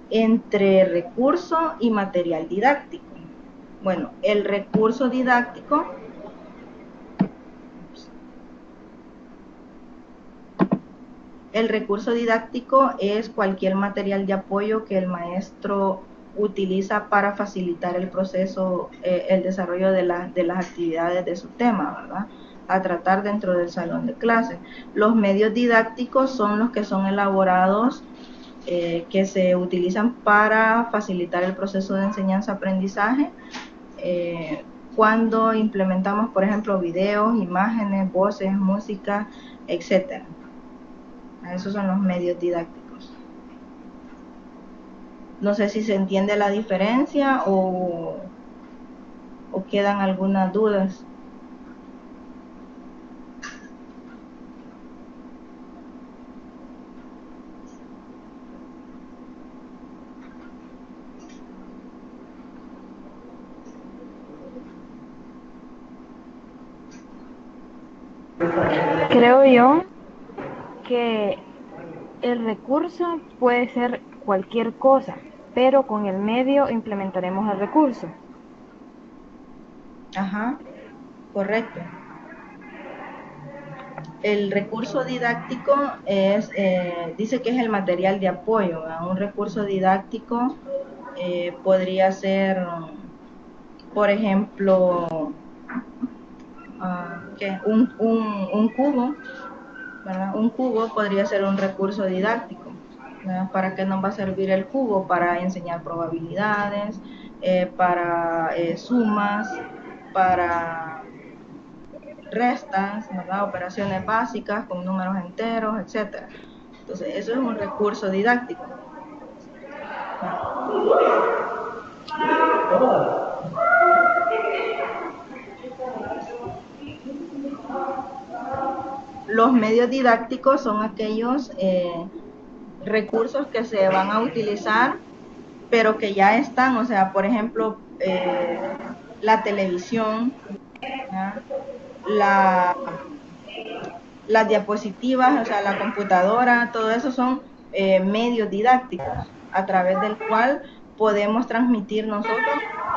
entre recurso y material didáctico? Bueno, el recurso didáctico es cualquier material de apoyo que el maestro utiliza para facilitar el proceso, el desarrollo de las actividades de su tema, ¿verdad?, a tratar dentro del salón de clase. Los medios didácticos son los que son elaborados, que se utilizan para facilitar el proceso de enseñanza-aprendizaje, cuando implementamos, por ejemplo, videos, imágenes, voces, música, etcétera. Esos son los medios didácticos. No sé si se entiende la diferencia o quedan algunas dudas. Creo yo que el recurso puede ser cualquier cosa, pero con el medio implementaremos el recurso. Ajá, correcto. El recurso didáctico dice que es el material de apoyo, ¿verdad? Un recurso didáctico podría ser, por ejemplo, un cubo, ¿verdad? Un cubo podría ser un recurso didáctico, ¿verdad? ¿Para qué nos va a servir el cubo? Para enseñar probabilidades, para sumas, para restas, ¿verdad?, operaciones básicas con números enteros, etcétera. Entonces, eso es un recurso didáctico. Los medios didácticos son aquellos recursos que se van a utilizar, pero que ya están, o sea, por ejemplo, la televisión, las diapositivas, o sea, la computadora, todo eso son medios didácticos a través del cual podemos transmitir nosotros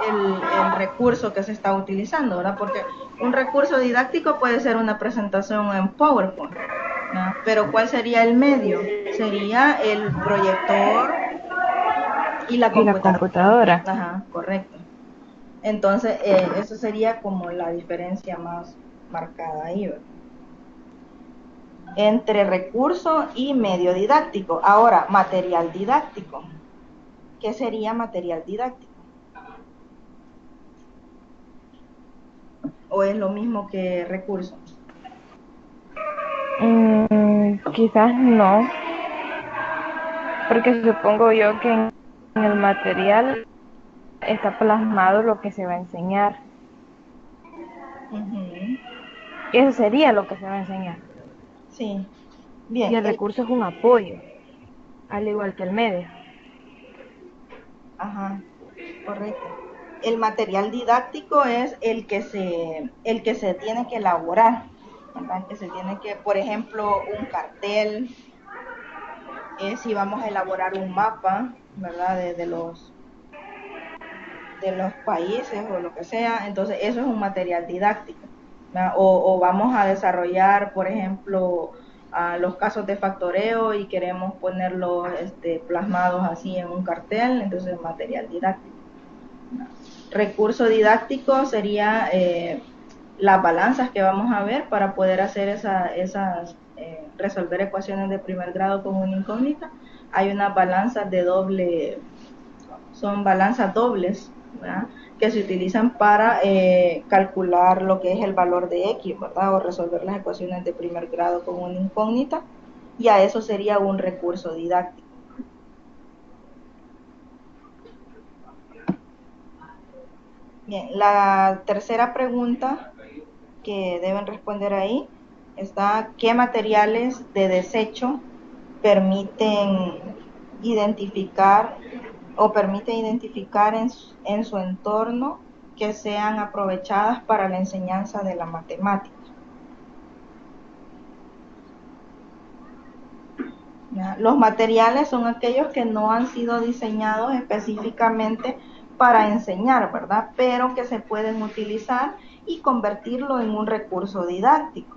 el recurso que se está utilizando, ¿verdad? Porque un recurso didáctico puede ser una presentación en PowerPoint, ¿verdad? Pero ¿cuál sería el medio? Sería el proyector y la computadora. Ajá, correcto. Entonces, eso sería como la diferencia más marcada ahí, ¿verdad?, entre recurso y medio didáctico. Ahora, material didáctico. ¿Qué sería material didáctico? ¿O es lo mismo que recurso? Quizás no, porque supongo yo que en el material está plasmado lo que se va a enseñar. Eso sería lo que se va a enseñar. Sí. Bien. Y el recurso es un apoyo, al igual que el medio. Ajá, correcto. El material didáctico es el que se tiene que elaborar, ¿verdad? Que se tiene que, por ejemplo, un cartel, si vamos a elaborar un mapa, ¿verdad?, de los países o lo que sea, entonces eso es un material didáctico, ¿verdad? O vamos a desarrollar, por ejemplo, los casos de factoreo y queremos ponerlos plasmados así en un cartel, entonces es material didáctico. Recurso didáctico sería las balanzas que vamos a ver para poder hacer resolver ecuaciones de primer grado con una incógnita. Hay unas balanzas son balanzas dobles, ¿verdad?, que se utilizan para calcular lo que es el valor de X, ¿verdad?, o resolver las ecuaciones de primer grado con una incógnita, y a eso sería un recurso didáctico. Bien, la tercera pregunta que deben responder ahí está: ¿qué materiales de desecho permiten identificar o permite identificar en su entorno que sean aprovechadas para la enseñanza de la matemática. ¿Ya? Los materiales son aquellos que no han sido diseñados específicamente para enseñar, ¿verdad? Pero que se pueden utilizar y convertirlo en un recurso didáctico.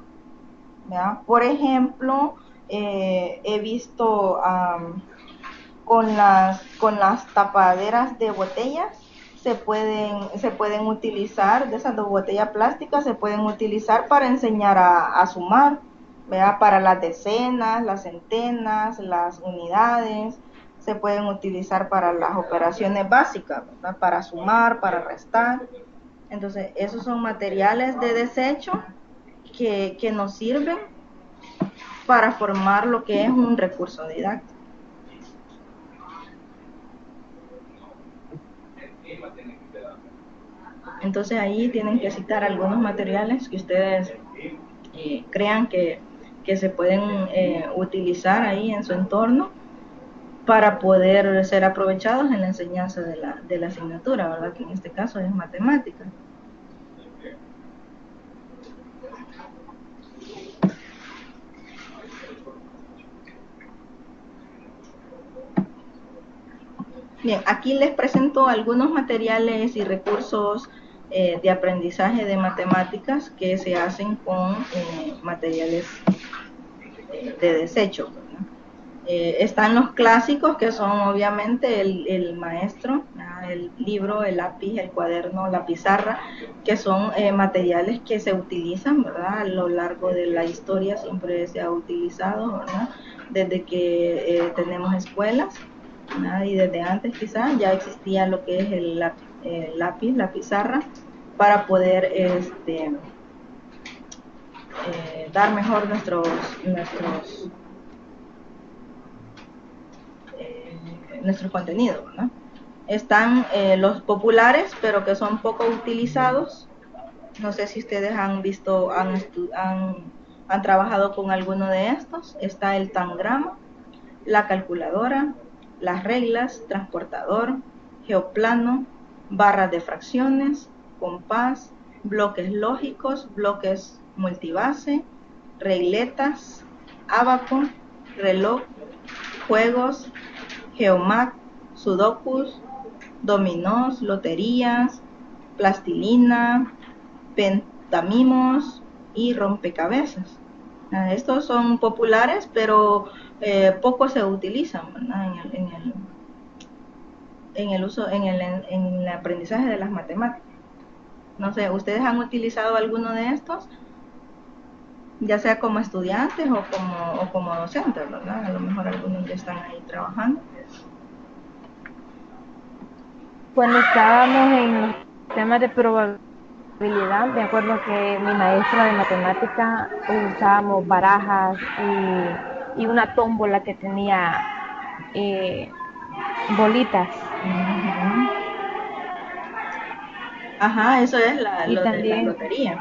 ¿Ya? Por ejemplo, he visto con las tapaderas de botellas se pueden utilizar, de esas dos botellas plásticas se pueden utilizar para enseñar a sumar, ¿verdad? Para las decenas, las centenas, las unidades, se pueden utilizar para las operaciones básicas, ¿verdad? Para sumar, para restar. Entonces, esos son materiales de desecho que nos sirven para formar lo que es un recurso didáctico. Entonces ahí tienen que citar algunos materiales que ustedes crean que se pueden utilizar ahí en su entorno para poder ser aprovechados en la enseñanza de la asignatura, ¿verdad? Que en este caso es matemática. Bien, aquí les presento algunos materiales y recursos de aprendizaje de matemáticas que se hacen con materiales de desecho. Están los clásicos, que son obviamente el maestro, el libro, el lápiz, el cuaderno, la pizarra, que son materiales que se utilizan, ¿verdad? A lo largo de la historia siempre se ha utilizado, ¿verdad? Desde que tenemos escuelas, ¿verdad? Y desde antes quizás ya existía lo que es el lápiz, la pizarra, para poder dar mejor nuestro contenido, ¿no? Están los populares, pero que son poco utilizados. No sé si ustedes han visto, han trabajado con alguno de estos. Está el tangrama, la calculadora, las reglas, transportador, geoplano, barras de fracciones, compás, bloques lógicos, bloques multibase, regletas, ábaco, reloj, juegos, geomac, sudokus, dominós, loterías, plastilina, pentamimos y rompecabezas. Estos son populares, pero poco se utilizan, ¿verdad? en el aprendizaje de las matemáticas. No sé, ¿ustedes han utilizado alguno de estos? Ya sea como estudiantes o como docentes, ¿verdad? A lo mejor algunos ya están ahí trabajando. Cuando estábamos en los temas de probabilidad, me acuerdo que mi maestra de matemática usábamos barajas y una tómbola que tenía bolitas. Ajá, eso es la lotería.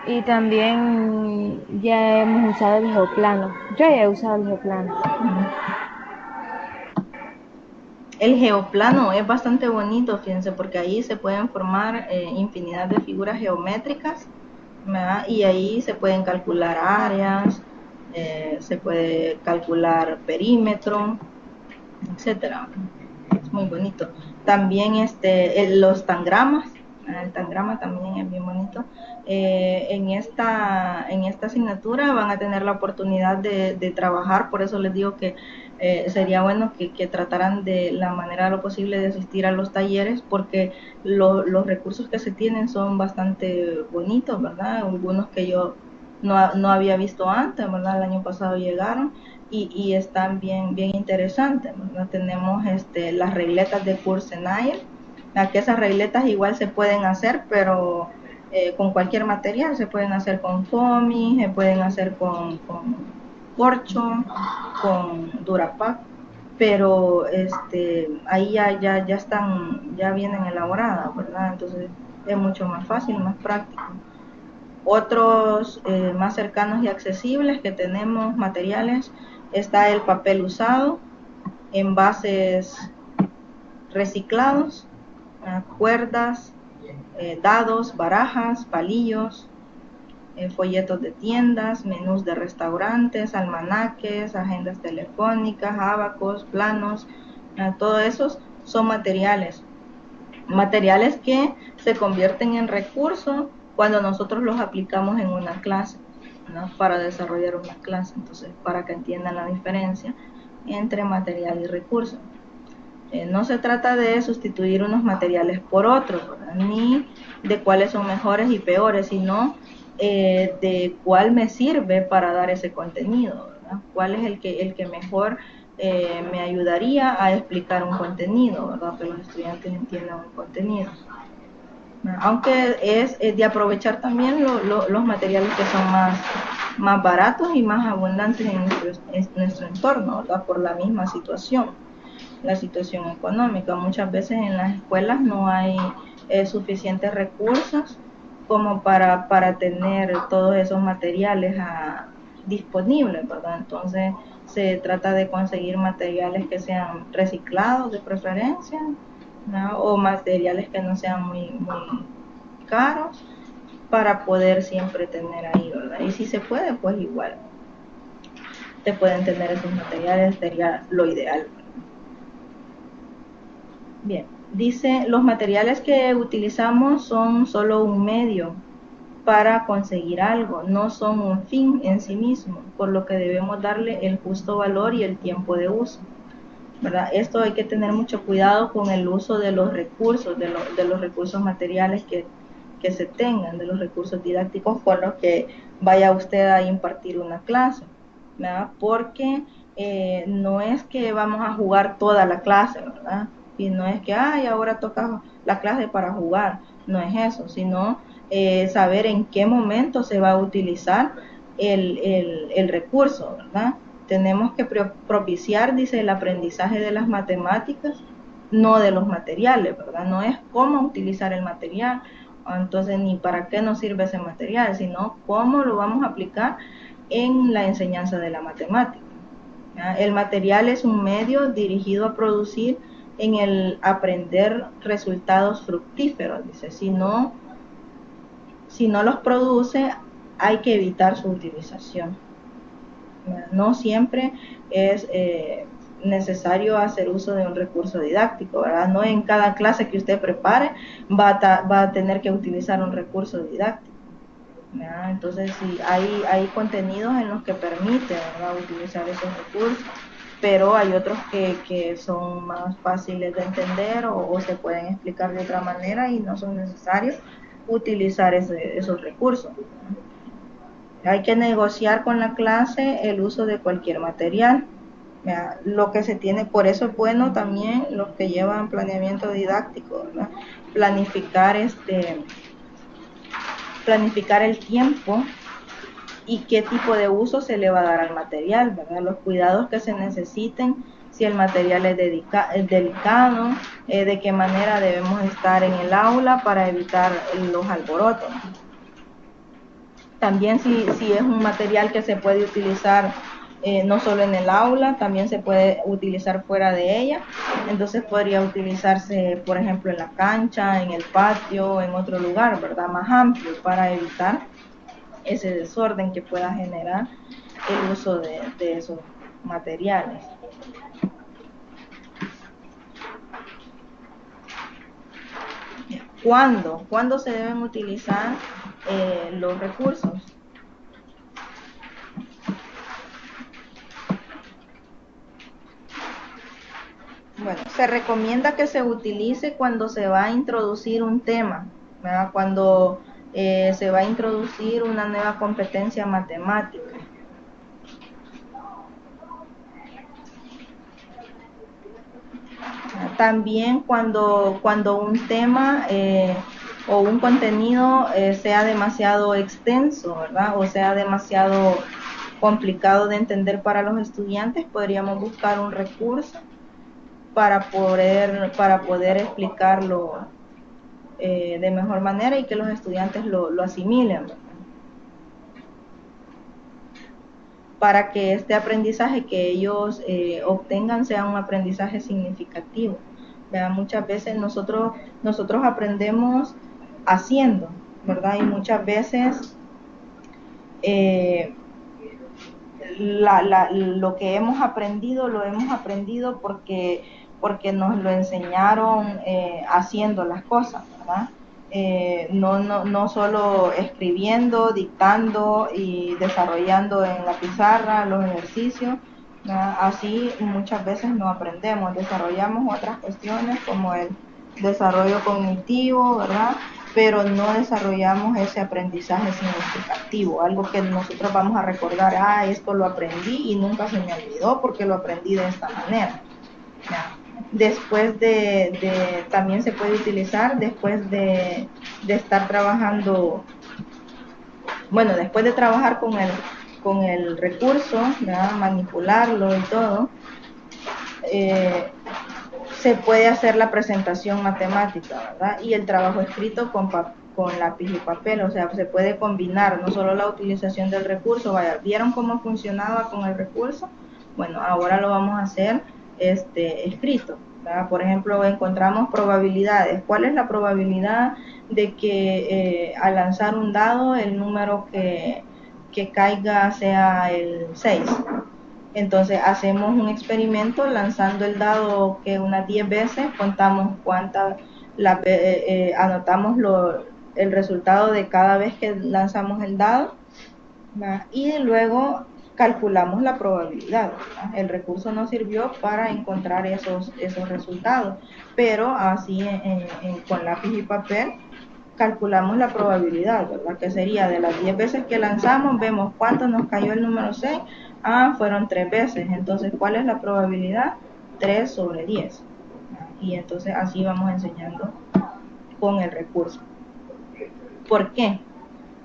Y también ya hemos usado el geoplano. Yo ya he usado el geoplano. El geoplano es bastante bonito, fíjense, porque ahí se pueden formar infinidad de figuras geométricas, ¿verdad? Y ahí se pueden calcular áreas, se puede calcular perímetro, etcétera. Es muy bonito. También los tangramas, el tangrama también es bien bonito. En esta asignatura van a tener la oportunidad de trabajar, por eso les digo que sería bueno que trataran de la manera de lo posible de asistir a los talleres, porque los recursos que se tienen son bastante bonitos, ¿verdad? Algunos que yo no había visto antes, ¿verdad? El año pasado llegaron y están bien interesantes, ¿verdad? Tenemos las regletas de Coursenaire, que esas regletas igual se pueden hacer, pero con cualquier material, se pueden hacer con foamy, se pueden hacer con corcho, con Durapac, pero ahí ya están, ya vienen elaboradas, ¿verdad? Entonces es mucho más fácil, más práctico. Otros más cercanos y accesibles que tenemos materiales, está el papel usado, envases reciclados, cuerdas, dados, barajas, palillos, folletos de tiendas, menús de restaurantes, almanaques, agendas telefónicas, abacos, planos, todo esos son materiales que se convierten en recursos cuando nosotros los aplicamos en una clase, ¿no? Para desarrollar una clase. Entonces, para que entiendan la diferencia entre material y recurso. No se trata de sustituir unos materiales por otros, ¿verdad? Ni de cuáles son mejores y peores, sino de cuál me sirve para dar ese contenido, ¿verdad? Cuál es el que mejor me ayudaría a explicar un contenido, ¿verdad? Que los estudiantes entiendan un contenido. Aunque es de aprovechar también los materiales que son más baratos y más abundantes en nuestro entorno, ¿verdad? Por la misma situación, la situación económica. Muchas veces en las escuelas no hay suficientes recursos como para tener todos esos materiales disponibles, ¿verdad? Entonces se trata de conseguir materiales que sean reciclados de preferencia, ¿no? O materiales que no sean muy caros para poder siempre tener ahí, ¿verdad? Y si se puede, pues igual te pueden tener esos materiales, sería lo ideal. Bien, dice, los materiales que utilizamos son solo un medio para conseguir algo, no son un fin en sí mismo, por lo que debemos darle el justo valor y el tiempo de uso, ¿verdad? Esto hay que tener mucho cuidado con el uso de los recursos, de los recursos materiales que se tengan, de los recursos didácticos con los que vaya usted a impartir una clase, ¿verdad? Porque no es que vamos a jugar toda la clase, ¿verdad? Y no es que, ay, ahora toca la clase para jugar, no es eso, sino saber en qué momento se va a utilizar el recurso, ¿verdad? Tenemos que propiciar, dice, el aprendizaje de las matemáticas, no de los materiales, ¿verdad? No es cómo utilizar el material, entonces ni para qué nos sirve ese material, sino cómo lo vamos a aplicar en la enseñanza de la matemática. El material es un medio dirigido a producir en el aprender resultados fructíferos, dice, si no los produce, hay que evitar su utilización. No siempre es necesario hacer uso de un recurso didáctico, ¿verdad? No en cada clase que usted prepare va a tener que utilizar un recurso didáctico, ¿verdad? Entonces sí, hay contenidos en los que permite, ¿verdad?, utilizar esos recursos, pero hay otros que son más fáciles de entender o se pueden explicar de otra manera y no son necesarios utilizar esos recursos. Hay que negociar con la clase el uso de cualquier material. Lo que se tiene, por eso es bueno también los que llevan planeamiento didáctico, ¿verdad? Planificar el tiempo y qué tipo de uso se le va a dar al material, ¿verdad? Los cuidados que se necesiten, si el material es delicado, de qué manera debemos estar en el aula para evitar los alborotos. También si es un material que se puede utilizar no solo en el aula, también se puede utilizar fuera de ella, entonces podría utilizarse, por ejemplo, en la cancha, en el patio, en otro lugar, ¿verdad?, más amplio, para evitar ese desorden que pueda generar el uso de esos materiales. ¿Cuándo se deben utilizar los recursos? Bueno, se recomienda que se utilice cuando se va a introducir un tema, ¿verdad? Cuando se va a introducir una nueva competencia matemática. También cuando un tema o un contenido sea demasiado extenso, ¿verdad?, o sea demasiado complicado de entender para los estudiantes, podríamos buscar un recurso para poder explicarlo de mejor manera y que los estudiantes lo asimilen, ¿verdad? para que este aprendizaje que ellos obtengan sea un aprendizaje significativo. ¿Verdad? Muchas veces nosotros aprendemos haciendo, ¿verdad? Y muchas veces lo que hemos aprendido lo hemos aprendido porque nos lo enseñaron haciendo las cosas, ¿verdad? No solo escribiendo, dictando y desarrollando en la pizarra los ejercicios, ¿verdad? Así muchas veces no aprendemos, desarrollamos otras cuestiones como el desarrollo cognitivo, ¿verdad? Pero no desarrollamos ese aprendizaje significativo, algo que nosotros vamos a recordar, esto lo aprendí y nunca se me olvidó porque lo aprendí de esta manera. ¿Ya? Después también se puede utilizar después de estar trabajando, bueno, después de trabajar con el recurso, ¿verdad? Manipularlo y todo, se puede hacer la presentación matemática, ¿verdad? Y el trabajo escrito con lápiz y papel, o sea, se puede combinar no solo la utilización del recurso. Vaya, ¿vieron cómo funcionaba con el recurso? Bueno, ahora lo vamos a hacer escrito, ¿verdad? Por ejemplo, encontramos probabilidades. ¿Cuál es la probabilidad de que al lanzar un dado el número que caiga sea el 6? Entonces hacemos un experimento lanzando el dado que unas 10 veces, contamos anotamos el resultado de cada vez que lanzamos el dado, ¿verdad? Y luego calculamos la probabilidad, ¿verdad? El recurso nos sirvió para encontrar esos resultados, pero así con lápiz y papel calculamos la probabilidad, ¿verdad? Que sería de las 10 veces que lanzamos, vemos cuánto nos cayó el número 6. Fueron 3 veces. Entonces, ¿cuál es la probabilidad? 3 sobre 10. Y entonces así vamos enseñando con el recurso. ¿Por qué?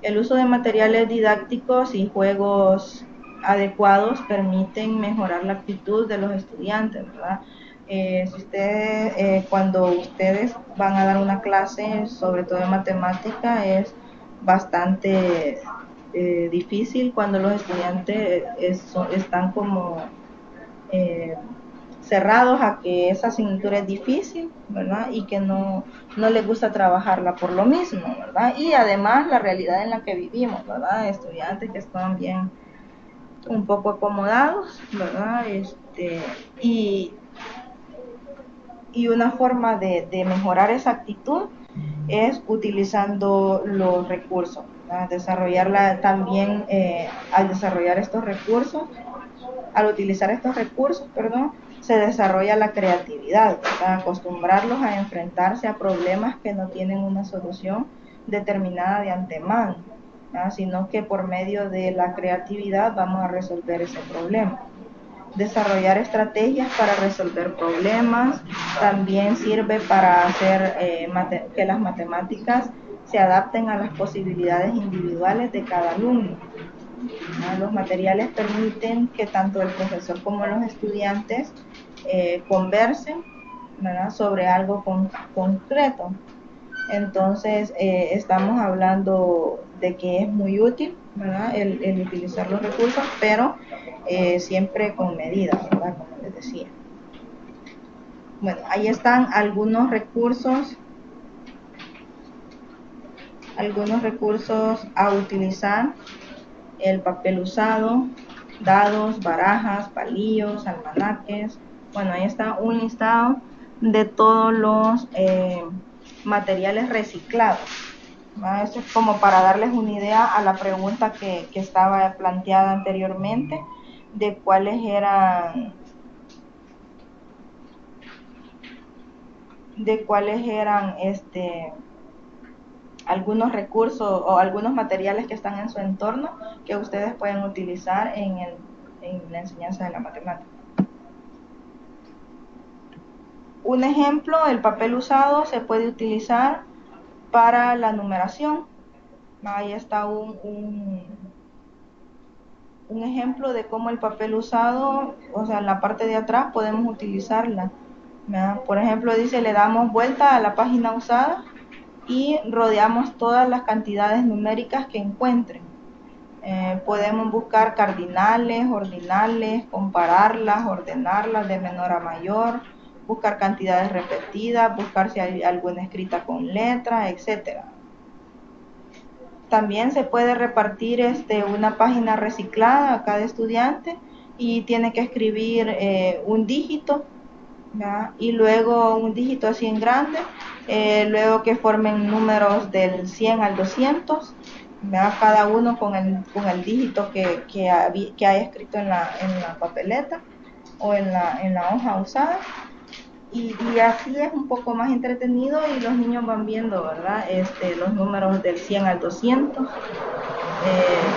El uso de materiales didácticos y juegos adecuados permiten mejorar la actitud de los estudiantes, ¿verdad? Cuando ustedes van a dar una clase, sobre todo de matemática, es bastante difícil cuando los estudiantes están como cerrados a que esa asignatura es difícil, ¿verdad? Y que no les gusta trabajarla por lo mismo, ¿verdad? Y además la realidad en la que vivimos, ¿verdad? Estudiantes que están bien un poco acomodados, ¿verdad? Y una forma de mejorar esa actitud es utilizando los recursos, ¿verdad? Desarrollarla también, al desarrollar estos recursos, al utilizar estos recursos, se desarrolla la creatividad, ¿verdad? Acostumbrarlos a enfrentarse a problemas que no tienen una solución determinada de antemano, ¿verdad? Sino que por medio de la creatividad vamos a resolver ese problema. Desarrollar estrategias para resolver problemas también sirve para hacer que las matemáticas se adapten a las posibilidades individuales de cada alumno. Los materiales permiten que tanto el profesor como los estudiantes conversen, ¿verdad?, sobre algo concreto. Entonces estamos hablando de que es muy útil, ¿verdad?, el utilizar los recursos, pero siempre con medida, ¿verdad?, como les decía. Bueno, ahí están algunos recursos a utilizar: el papel usado, dados, barajas, palillos, almanaques. Bueno, ahí está un listado de todos los materiales reciclados. Eso es como para darles una idea a la pregunta que estaba planteada anteriormente, de cuáles eran algunos recursos o algunos materiales que están en su entorno que ustedes pueden utilizar en la enseñanza de la matemática. Un ejemplo: el papel usado se puede utilizar para la numeración. Ahí está un ejemplo de cómo el papel usado, o sea, en la parte de atrás podemos utilizarla, ¿verdad? Por ejemplo, dice, le damos vuelta a la página usada y rodeamos todas las cantidades numéricas que encuentren. Podemos buscar cardinales, ordinales, compararlas, ordenarlas de menor a mayor, buscar cantidades repetidas, buscar si hay alguna escrita con letra, etcétera. También se puede repartir una página reciclada a cada estudiante y tiene que escribir un dígito, ¿verdad? Y luego un dígito así en grande, luego que formen números del 100 al 200, ¿verdad? Cada uno con el dígito que haya escrito en la papeleta o en la hoja usada. Y así es un poco más entretenido y los niños van viendo, ¿verdad? Los números del 100 al 200.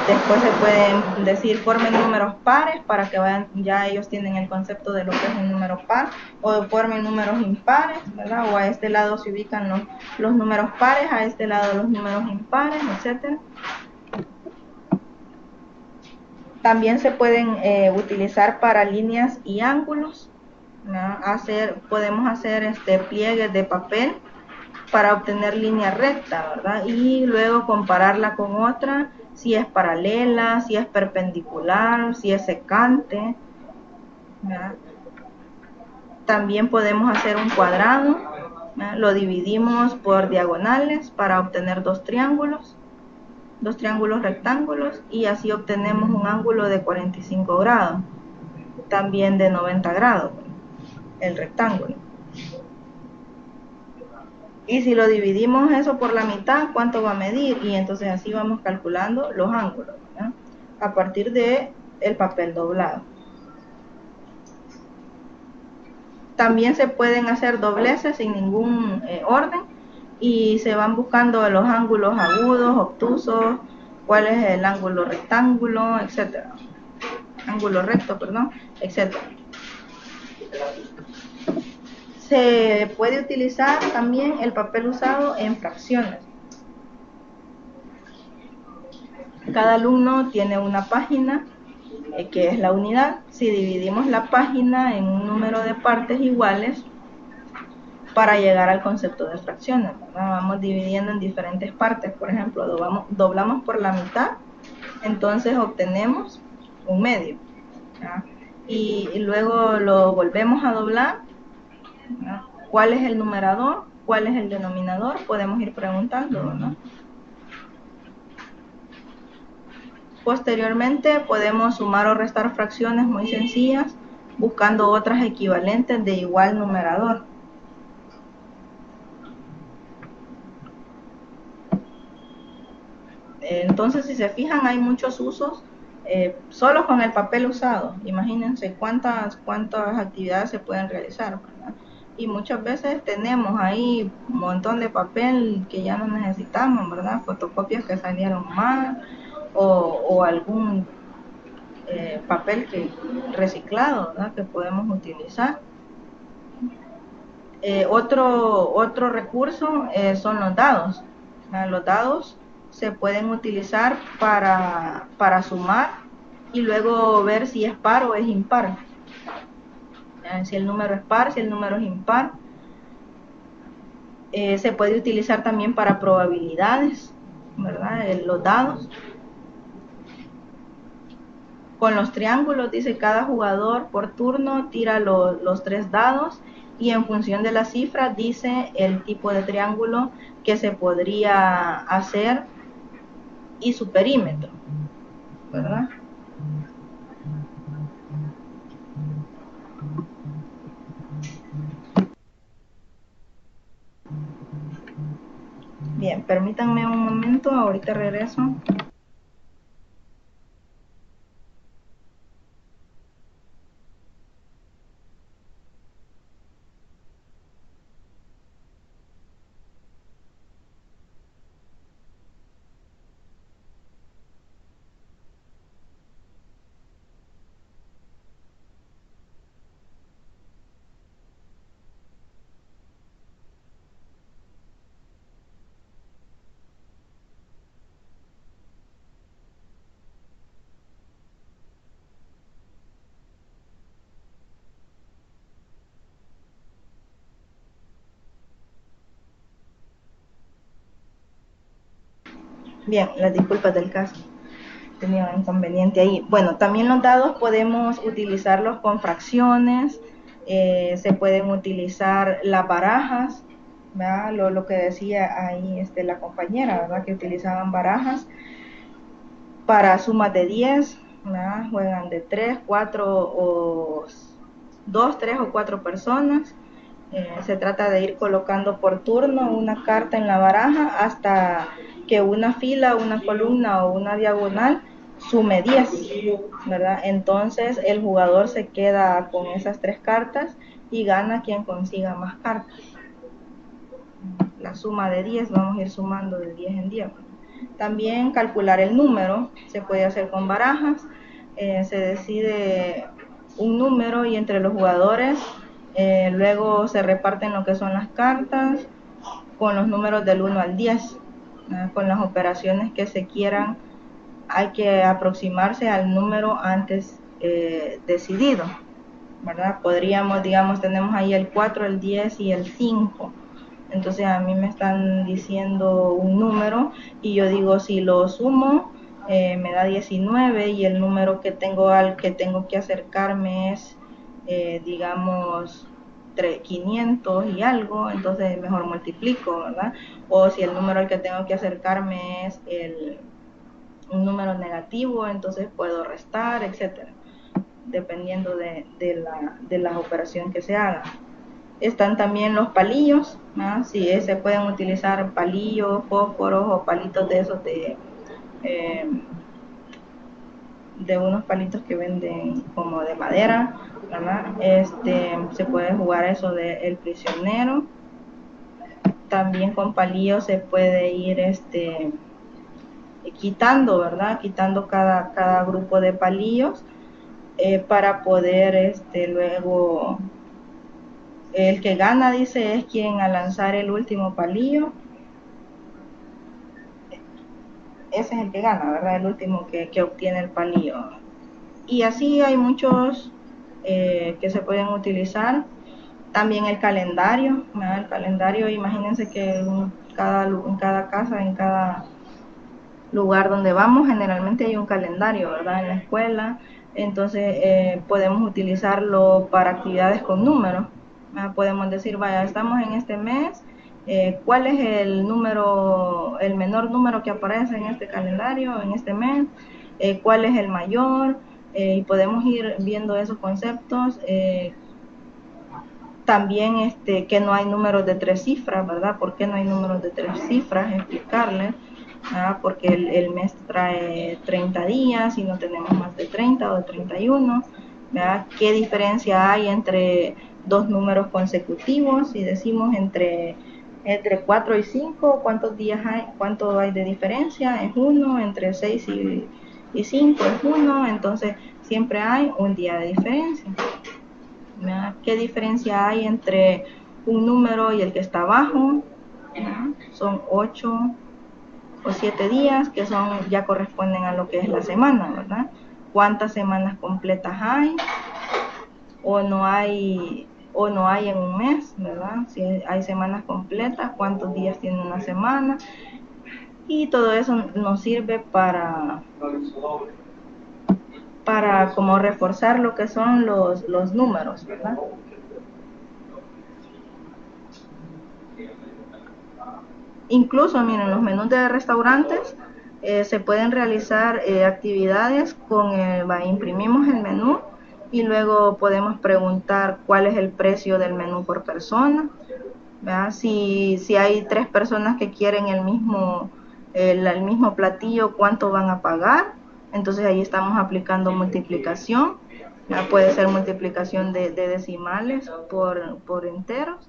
Después se pueden decir formen números pares para que vayan, ya ellos tienen el concepto de lo que es un número par, o formen números impares, ¿verdad? O a este lado se ubican los números pares, a este lado los números impares, etcétera. También se pueden utilizar para líneas y ángulos, ¿no? Podemos hacer pliegues de papel para obtener línea recta, ¿verdad? Y luego compararla con otra, si es paralela, si es perpendicular, si es secante, ¿verdad? También podemos hacer un cuadrado, ¿verdad? Lo dividimos por diagonales para obtener dos triángulos rectángulos, y así obtenemos un ángulo de 45 grados, también de 90 grados, el rectángulo. Y si lo dividimos eso por la mitad, ¿cuánto va a medir? Y entonces así vamos calculando los ángulos, ¿verdad? A partir de el papel doblado. También se pueden hacer dobleces sin ningún orden y se van buscando los ángulos agudos, obtusos, cuál es el ángulo rectángulo, etcétera. Ángulo recto, perdón, etcétera. Se puede utilizar también el papel usado en fracciones. Cada alumno tiene una página que es la unidad. Si dividimos la página en un número de partes iguales, para llegar al concepto de fracciones, ¿verdad? Vamos dividiendo en diferentes partes. Por ejemplo, doblamos por la mitad, entonces obtenemos un medio, ¿verdad? Y luego lo volvemos a doblar, ¿verdad? ¿Cuál es el numerador? ¿Cuál es el denominador? Podemos ir preguntando, ¿no? Posteriormente podemos sumar o restar fracciones muy sencillas buscando otras equivalentes de igual numerador. Entonces, si se fijan, hay muchos usos solo con el papel usado. Imagínense cuántas actividades se pueden realizar, ¿verdad? Y muchas veces tenemos ahí un montón de papel que ya no necesitamos, ¿verdad? Fotocopias que salieron mal o algún papel reciclado, ¿verdad? Que podemos utilizar. Otro recurso son los dados. Los dados se pueden utilizar para sumar y luego ver si es par o es impar. Si el número es par, si el número es impar. Se puede utilizar también para probabilidades, ¿verdad? Los dados. Con los triángulos, dice, cada jugador por turno tira los 3 dados y en función de la cifra dice el tipo de triángulo que se podría hacer y su perímetro, ¿verdad? Bien, permítanme un momento, ahorita regreso. Bien, las disculpas del caso. tenía un inconveniente ahí. Bueno, también los dados podemos utilizarlos con fracciones, se pueden utilizar las barajas, ¿verdad? Lo que decía ahí la compañera, ¿verdad? Que utilizaban barajas para sumas de 10, ¿verdad? Juegan de 3, 4 o 2, 3 o 4 personas. Se trata de ir colocando por turno una carta en la baraja hasta que una fila, una columna o una diagonal sume 10, ¿verdad? Entonces el jugador se queda con esas 3 cartas y gana quien consiga más cartas. La suma de 10, vamos a ir sumando de 10 en 10. También calcular el número se puede hacer con barajas. Se decide un número y entre los jugadores luego se reparten lo que son las cartas con los números del 1 al 10. Con las operaciones que se quieran hay que aproximarse al número antes decidido, ¿verdad? Podríamos, digamos, tenemos ahí el 4, el 10 y el 5. Entonces a mí me están diciendo un número y yo digo, si lo sumo me da 19 y el número que tengo al que tengo que acercarme es digamos 500 y algo, entonces mejor multiplico, ¿verdad? O si el número al que tengo que acercarme es un número negativo, entonces puedo restar, etcétera, dependiendo de la operación que se haga. Están también los palillos, ¿no? Sí, se pueden utilizar palillos, fósforos o palitos de esos de unos palitos que venden como de madera, ¿verdad? Se puede jugar eso de el prisionero. También con palillos se puede ir quitando, ¿verdad? Quitando cada grupo de palillos para poder luego el que gana, dice, es quien al lanzar el último palillo, ese es el que gana, ¿verdad? El último que obtiene el palillo. Y así hay muchos que se pueden utilizar. También el calendario, ¿verdad? El calendario, imagínense que en cada casa, en cada lugar donde vamos, generalmente hay un calendario, ¿verdad? En la escuela, entonces podemos utilizarlo para actividades con números. Podemos decir, vaya, estamos en este mes, ¿cuál es el número, el menor número que aparece en este calendario, en este mes? ¿Cuál es el mayor? Y podemos ir viendo esos conceptos. También que no hay números de 3 cifras, ¿verdad? ¿Por qué no hay números de 3 cifras? Explicarles. Porque el mes trae 30 días y no tenemos más de 30 o de 31, ¿verdad? ¿Qué diferencia hay entre dos números consecutivos? Si decimos entre 4 y 5, ¿cuántos días hay? ¿Cuánto hay de diferencia? Es 1, entre 6 y 5 es 1, entonces siempre hay un día de diferencia, ¿verdad? ¿Qué diferencia hay entre un número y el que está abajo? ¿Verdad? Son 8 o 7 días, que ya corresponden a lo que es la semana, ¿verdad? ¿Cuántas semanas completas hay? O no hay en un mes, ¿verdad? Si hay semanas completas, ¿cuántos días tiene una semana? Y todo eso nos sirve para como reforzar lo que son los números, ¿verdad? Incluso, miren, los menús de restaurantes se pueden realizar actividades imprimimos el menú y luego podemos preguntar cuál es el precio del menú por persona, ¿verdad? Si hay 3 personas que quieren el mismo platillo, ¿cuánto van a pagar? Entonces ahí estamos aplicando multiplicación, ¿verdad? Puede ser multiplicación de decimales por enteros,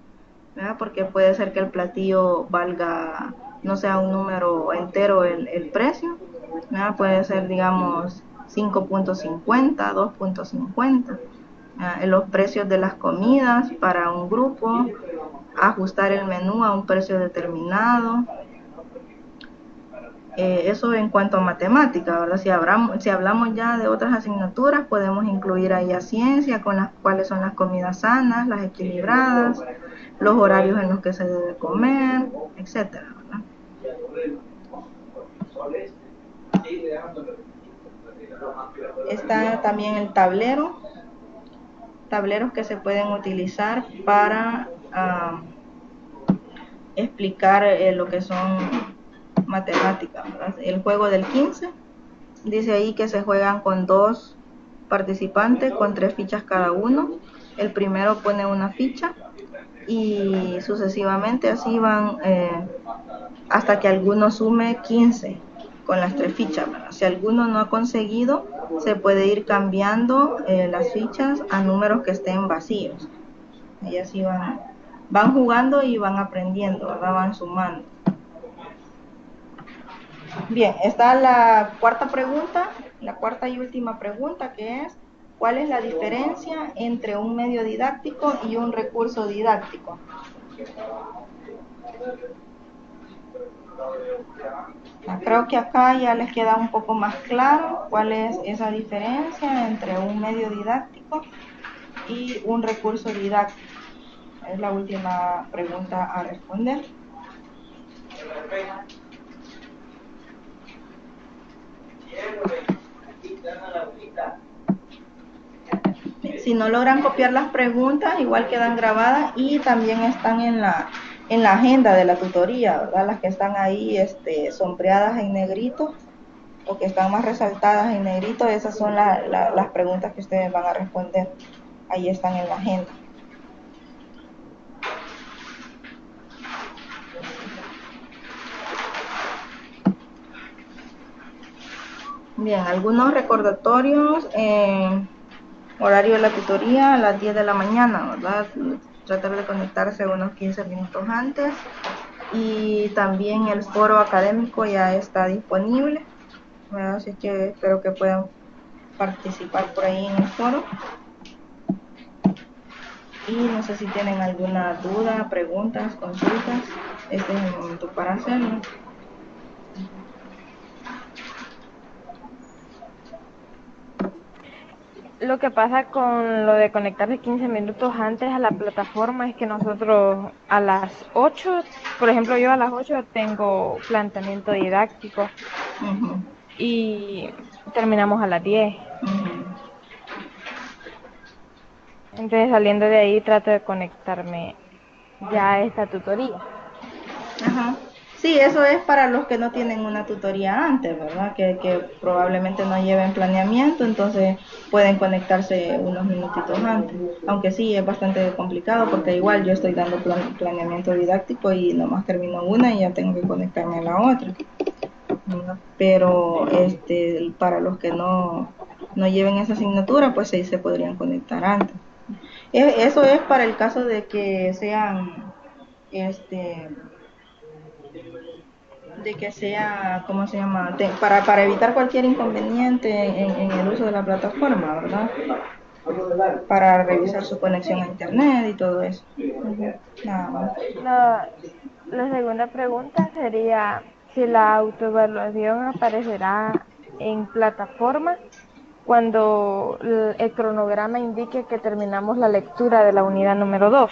¿verdad? Porque puede ser que el platillo valga, no sea un número entero el precio, ¿verdad? Puede ser, digamos, 5.50, 2.50. Los precios de las comidas para un grupo, ajustar el menú a un precio determinado. Eso en cuanto a matemática, ¿verdad? Si hablamos ya de otras asignaturas, podemos incluir ahí a ciencia, con las cuales son las comidas sanas, las equilibradas, los horarios en los que se debe comer, etcétera, ¿verdad? Está también el tablero, tableros que se pueden utilizar para explicar lo que son matemáticas, ¿verdad? El juego del 15, dice ahí que se juegan con 2 participantes con 3 fichas cada uno. El primero pone una ficha y sucesivamente así van hasta que alguno sume 15 con las 3 fichas, ¿verdad? Si alguno no ha conseguido, se puede ir cambiando las fichas a números que estén vacíos. Y así van jugando y van aprendiendo, ¿verdad? Van sumando. Bien, está la cuarta pregunta, la cuarta y última pregunta, que es: ¿cuál es la diferencia entre un medio didáctico y un recurso didáctico? Creo que acá ya les queda un poco más claro cuál es esa diferencia entre un medio didáctico y un recurso didáctico. Es la última pregunta a responder. Si no logran copiar las preguntas, igual quedan grabadas y también están en la agenda de la tutoría, ¿verdad? Las que están ahí sombreadas en negrito o que están más resaltadas en negrito, esas son las preguntas que ustedes van a responder. Ahí están en la agenda. Bien, algunos recordatorios. Horario de la tutoría a las 10 de la mañana, ¿verdad? Tratar de conectarse unos 15 minutos antes. Y también el foro académico ya está disponible, ¿verdad? Así que espero que puedan participar por ahí en el foro. Y no sé si tienen alguna duda, preguntas, consultas. Este es el momento para hacerlo. Lo que pasa con lo de conectarse 15 minutos antes a la plataforma es que nosotros a las 8, por ejemplo, yo a las 8 tengo planteamiento didáctico y terminamos a las 10. Entonces, saliendo de ahí, trato de conectarme ya a esta tutoría. Ajá. Sí, eso es para los que no tienen una tutoría antes, ¿verdad? Que probablemente no lleven planeamiento, entonces pueden conectarse unos minutitos antes. Aunque sí, es bastante complicado porque igual yo estoy dando planeamiento didáctico y nomás termino una y ya tengo que conectarme a la otra. Pero para los que no lleven esa asignatura, pues sí se podrían conectar antes. Eso es para el caso de que sean de que sea, ¿cómo se llama? Para evitar cualquier inconveniente en el uso de la plataforma, ¿verdad? Para revisar su conexión a internet y todo eso. Nada más. La segunda pregunta sería si la autoevaluación aparecerá en plataforma cuando el cronograma indique que terminamos la lectura de la unidad número 2.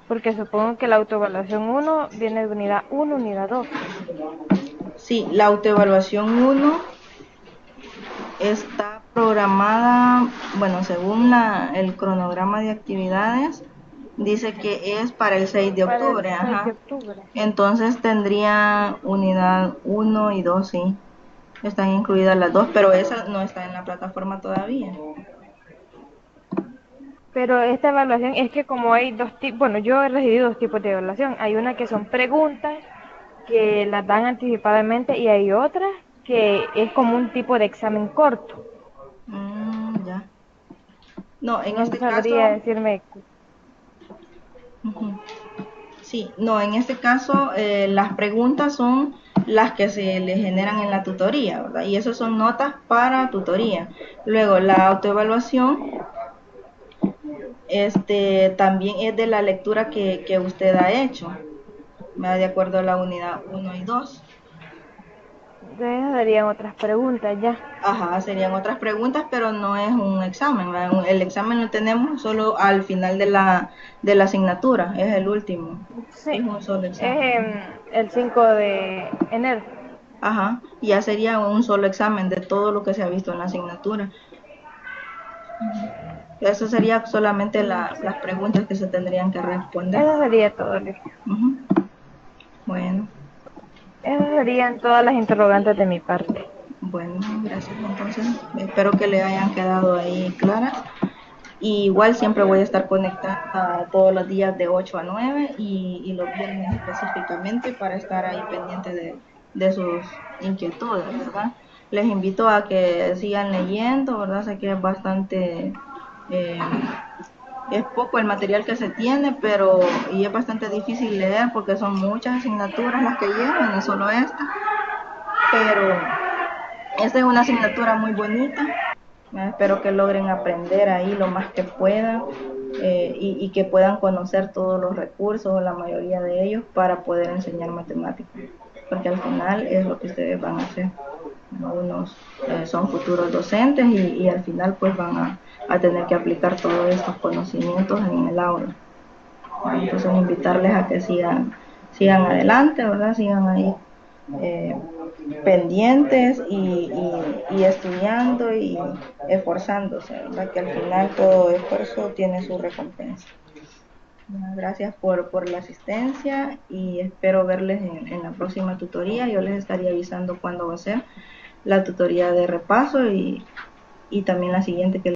Porque supongo que la autoevaluación 1 viene de unidad 1, unidad 2. Sí, la autoevaluación 1 está programada, bueno, según el cronograma de actividades, dice que es para el 6 de octubre. Para el 6 de octubre. Entonces tendría unidad 1 y 2, sí. Están incluidas las dos, pero esa no está en la plataforma todavía. Pero esta evaluación es que como hay dos tipos, bueno, yo he recibido 2 tipos de evaluación. Hay una que son preguntas que las dan anticipadamente y hay otras que es como un tipo de examen corto. Ya. No, en no este sabría caso decirme. Sí, no, en este caso las preguntas son las que se le generan en la tutoría, ¿verdad? Y eso son notas para tutoría. Luego, la autoevaluación también es de la lectura que usted ha hecho, ¿verdad? De acuerdo a la unidad 1 y 2. Entonces serían otras preguntas ya. Ajá, serían otras preguntas, pero no es un examen, ¿verdad? El examen lo tenemos solo al final de la asignatura, es el último. Sí, es un solo examen. Es el 5 de enero. Ajá, ya sería un solo examen de todo lo que se ha visto en la asignatura. Eso sería solamente las preguntas que se tendrían que responder. Eso sería todo, Liz. Bueno. Esas serían todas las interrogantes de mi parte. Bueno, gracias. Entonces, espero que le hayan quedado ahí claras. Y igual siempre voy a estar conectada todos los días de 8 a 9 y los viernes específicamente para estar ahí pendiente de sus inquietudes, ¿verdad? Les invito a que sigan leyendo, ¿verdad? Sé que es bastante, es poco el material que se tiene, pero y es bastante difícil leer porque son muchas asignaturas las que llevan, no solo esta, pero esta es una asignatura muy bonita. Espero que logren aprender ahí lo más que puedan y que puedan conocer todos los recursos, la mayoría de ellos, para poder enseñar matemáticas, porque al final es lo que ustedes van a hacer. Unos son futuros docentes y al final pues van a tener que aplicar todos estos conocimientos en el aula. Entonces invitarles a que sigan adelante, ¿verdad? Sigan ahí pendientes y estudiando y esforzándose, ¿verdad? Que al final todo esfuerzo tiene su recompensa. Gracias por la asistencia y espero verles en la próxima tutoría. Yo les estaría avisando cuándo va a ser la tutoría de repaso y también la siguiente que